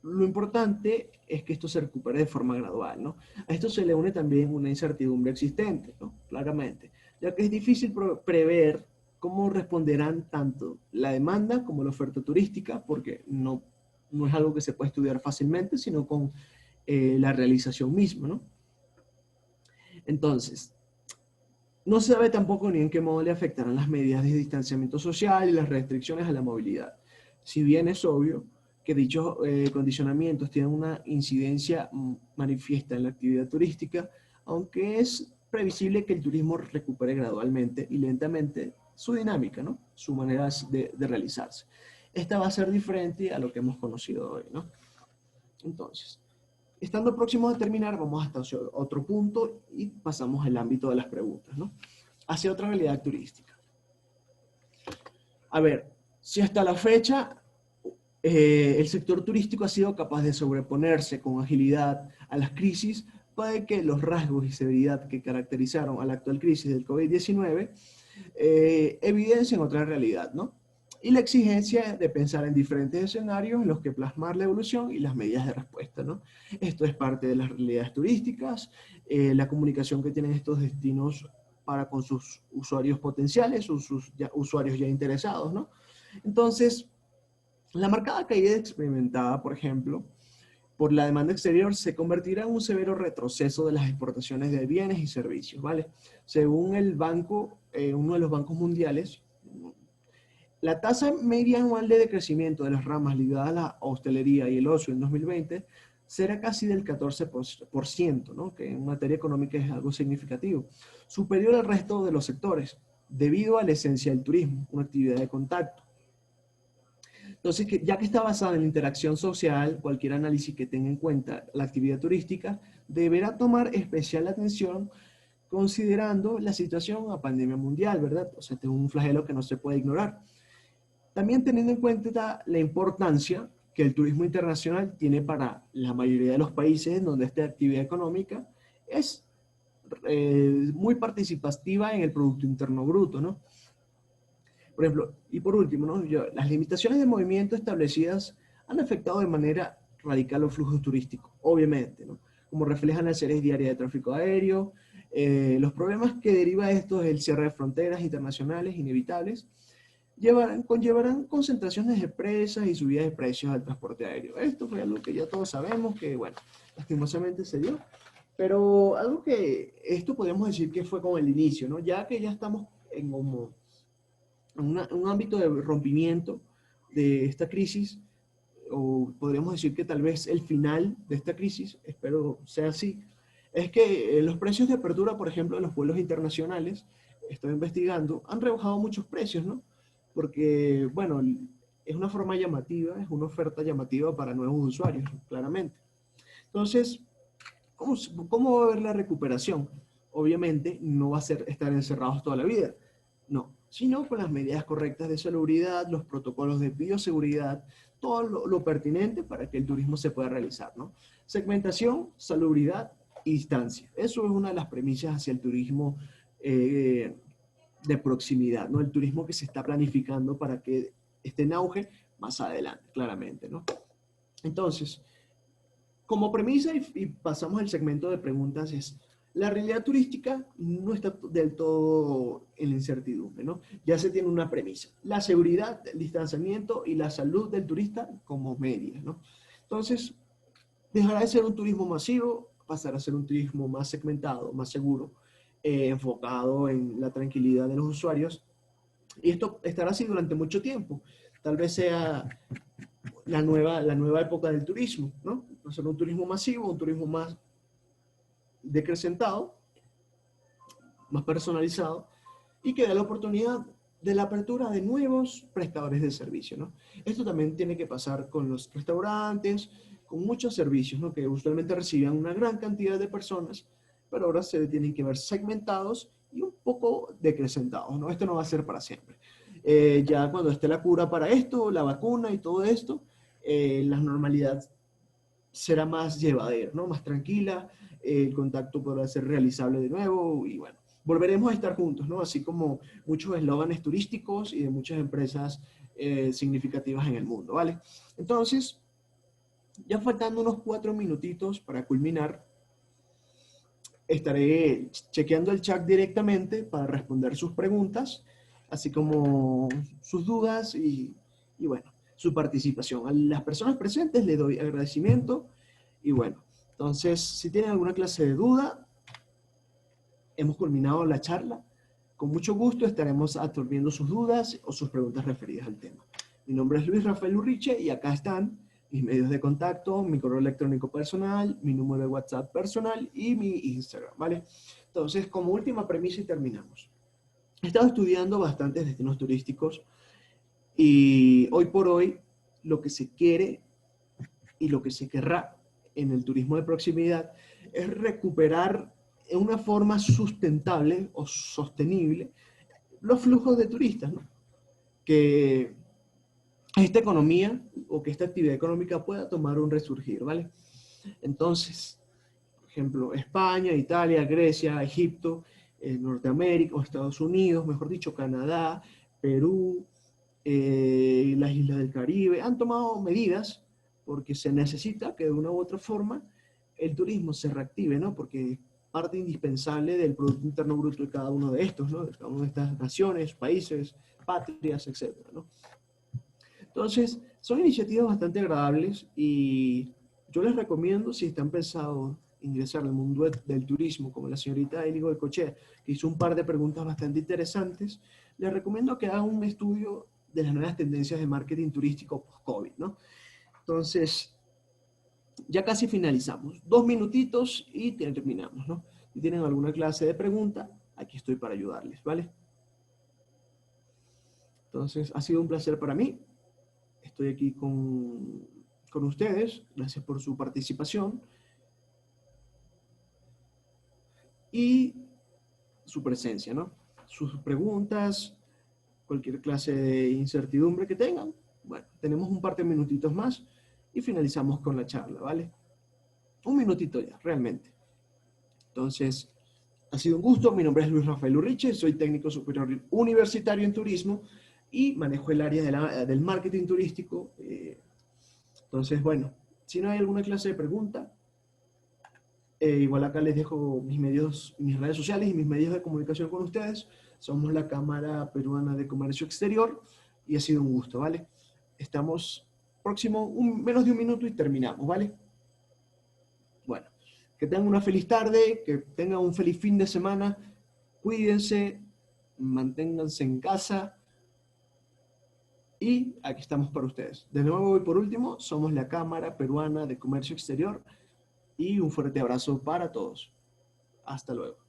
lo importante es que esto se recupere de forma gradual, ¿no? A esto se le une también una incertidumbre existente, ¿no? Claramente, ya que es difícil prever cómo responderán tanto la demanda como la oferta turística, porque no es algo que se puede estudiar fácilmente, sino con la realización misma, ¿no? Entonces, no se sabe tampoco ni en qué modo le afectarán las medidas de distanciamiento social y las restricciones a la movilidad. Si bien es obvio que dichos condicionamientos tienen una incidencia manifiesta en la actividad turística, aunque es previsible que el turismo recupere gradualmente y lentamente su dinámica, ¿no? Su manera de realizarse. Esta va a ser diferente a lo que hemos conocido hoy, ¿no? Entonces, estando próximos a terminar, vamos hasta otro punto y pasamos al ámbito de las preguntas, ¿no? Hacia otra realidad turística. A ver, si hasta la fecha el sector turístico ha sido capaz de sobreponerse con agilidad a las crisis, puede que los rasgos y severidad que caracterizaron a la actual crisis del COVID-19 evidencien otra realidad, ¿no? Y la exigencia de pensar en diferentes escenarios en los que plasmar la evolución y las medidas de respuesta, ¿no? Esto es parte de las realidades turísticas, la comunicación que tienen estos destinos para con sus usuarios potenciales, sus usuarios ya interesados, ¿no? Entonces, la marcada caída experimentada, por ejemplo, por la demanda exterior se convertirá en un severo retroceso de las exportaciones de bienes y servicios, ¿vale? Según el banco, uno de los bancos mundiales, la tasa media anual de decrecimiento de las ramas ligadas a la hostelería y el ocio en 2020 será casi del 14%, ¿no? Que en materia económica es algo significativo, superior al resto de los sectores, debido a la esencia del turismo, una actividad de contacto. Entonces, ya que está basada en la interacción social, cualquier análisis que tenga en cuenta la actividad turística deberá tomar especial atención considerando la situación a pandemia mundial, ¿verdad? O sea, este es un flagelo que no se puede ignorar. También teniendo en cuenta la importancia que el turismo internacional tiene para la mayoría de los países en donde esta actividad económica es muy participativa en el Producto Interno Bruto, ¿no? Por ejemplo, y por último, ¿no? Las limitaciones de movimiento establecidas han afectado de manera radical los flujos turísticos, obviamente, ¿no? Como reflejan las series diarias de tráfico aéreo, los problemas que deriva de esto es el cierre de fronteras internacionales inevitables, conllevarán concentraciones de presas y subidas de precios al transporte aéreo. Esto fue algo que ya todos sabemos que, bueno, lastimosamente se dio, pero algo que esto podemos decir que fue como el inicio, ¿no? Ya que ya estamos en como un ámbito de rompimiento de esta crisis, o podríamos decir que tal vez el final de esta crisis, espero sea así, es que los precios de apertura, por ejemplo, de los vuelos internacionales, estoy investigando, han rebajado muchos precios, ¿no? Porque, bueno, es una forma llamativa, es una oferta llamativa para nuevos usuarios, claramente. Entonces, ¿cómo va a haber la recuperación? Obviamente no va a ser estar encerrados toda la vida, no, sino con las medidas correctas de salubridad, los protocolos de bioseguridad, todo lo pertinente para que el turismo se pueda realizar, ¿no? Segmentación, salubridad y distancia. Eso es una de las premisas hacia el turismo de proximidad, ¿no? El turismo que se está planificando para que esté en auge más adelante, claramente, ¿no? Entonces, como premisa, y pasamos al segmento de preguntas, es, la realidad turística no está del todo en la incertidumbre, ¿no? Ya se tiene una premisa, la seguridad, el distanciamiento y la salud del turista como medias, ¿no? Entonces, dejará de ser un turismo masivo, pasará a ser un turismo más segmentado, más seguro, enfocado en la tranquilidad de los usuarios. Y esto estará así durante mucho tiempo. Tal vez sea la nueva época del turismo, ¿no? Va a ser un turismo masivo, un turismo más decrecentado, más personalizado, y que da la oportunidad de la apertura de nuevos prestadores de servicio, ¿no? Esto también tiene que pasar con los restaurantes, con muchos servicios, ¿no? Que usualmente recibían una gran cantidad de personas, pero ahora se tienen que ver segmentados y un poco decrecentados, ¿no? Esto no va a ser para siempre. Ya cuando esté la cura para esto, la vacuna y todo esto, la normalidad será más llevadera, ¿no? Más tranquila, el contacto podrá ser realizable de nuevo y bueno, volveremos a estar juntos, ¿no? Así como muchos eslóganes turísticos y de muchas empresas significativas en el mundo, ¿vale? Entonces, ya faltando unos 4 minutitos para culminar, estaré chequeando el chat directamente para responder sus preguntas, así como sus dudas y bueno, su participación. A las personas presentes les doy agradecimiento y bueno, entonces si tienen alguna clase de duda, hemos culminado la charla. Con mucho gusto estaremos absorbiendo sus dudas o sus preguntas referidas al tema. Mi nombre es Luis Rafael Urriche y acá están mis medios de contacto, mi correo electrónico personal, mi número de WhatsApp personal y mi Instagram, ¿vale? Entonces, como última premisa y terminamos. He estado estudiando bastantes destinos turísticos y hoy por hoy lo que se quiere y lo que se querrá en el turismo de proximidad es recuperar en una forma sustentable o sostenible los flujos de turistas, ¿no? Que esta economía o que esta actividad económica pueda tomar un resurgir, ¿vale? Entonces, por ejemplo, España, Italia, Grecia, Egipto, Norteamérica o Estados Unidos, mejor dicho, Canadá, Perú, las islas del Caribe, han tomado medidas porque se necesita que de una u otra forma el turismo se reactive, ¿no? Porque es parte indispensable del Producto Interno Bruto de cada uno de estos, ¿no? De cada una de estas naciones, países, patrias, etcétera, ¿no? Entonces, son iniciativas bastante agradables y yo les recomiendo, si están pensados ingresar al mundo del turismo, como la señorita Eligo de Coche, que hizo un par de preguntas bastante interesantes, les recomiendo que hagan un estudio de las nuevas tendencias de marketing turístico post-COVID, ¿no? Entonces, ya casi finalizamos. 2 minutitos y terminamos, ¿no? Si tienen alguna clase de pregunta, aquí estoy para ayudarles, ¿vale? Entonces, ha sido un placer para mí. Estoy aquí con ustedes. Gracias por su participación y su presencia, ¿no? Sus preguntas, cualquier clase de incertidumbre que tengan. Bueno, tenemos un par de minutitos más y finalizamos con la charla, ¿vale? Un minutito ya, realmente. Entonces, ha sido un gusto. Mi nombre es Luis Rafael Urriche, soy técnico superior universitario en turismo y manejo el área del marketing turístico. Entonces, bueno, si no hay alguna clase de pregunta, igual acá les dejo mis medios, mis redes sociales y mis medios de comunicación con ustedes. Somos la Cámara Peruana de Comercio Exterior y ha sido un gusto, ¿vale? Estamos próximo, menos de un minuto y terminamos, ¿vale? Bueno, que tengan una feliz tarde, que tengan un feliz fin de semana, cuídense, manténganse en casa y aquí estamos para ustedes. De nuevo y por último, somos la Cámara Peruana de Comercio Exterior y un fuerte abrazo para todos. Hasta luego.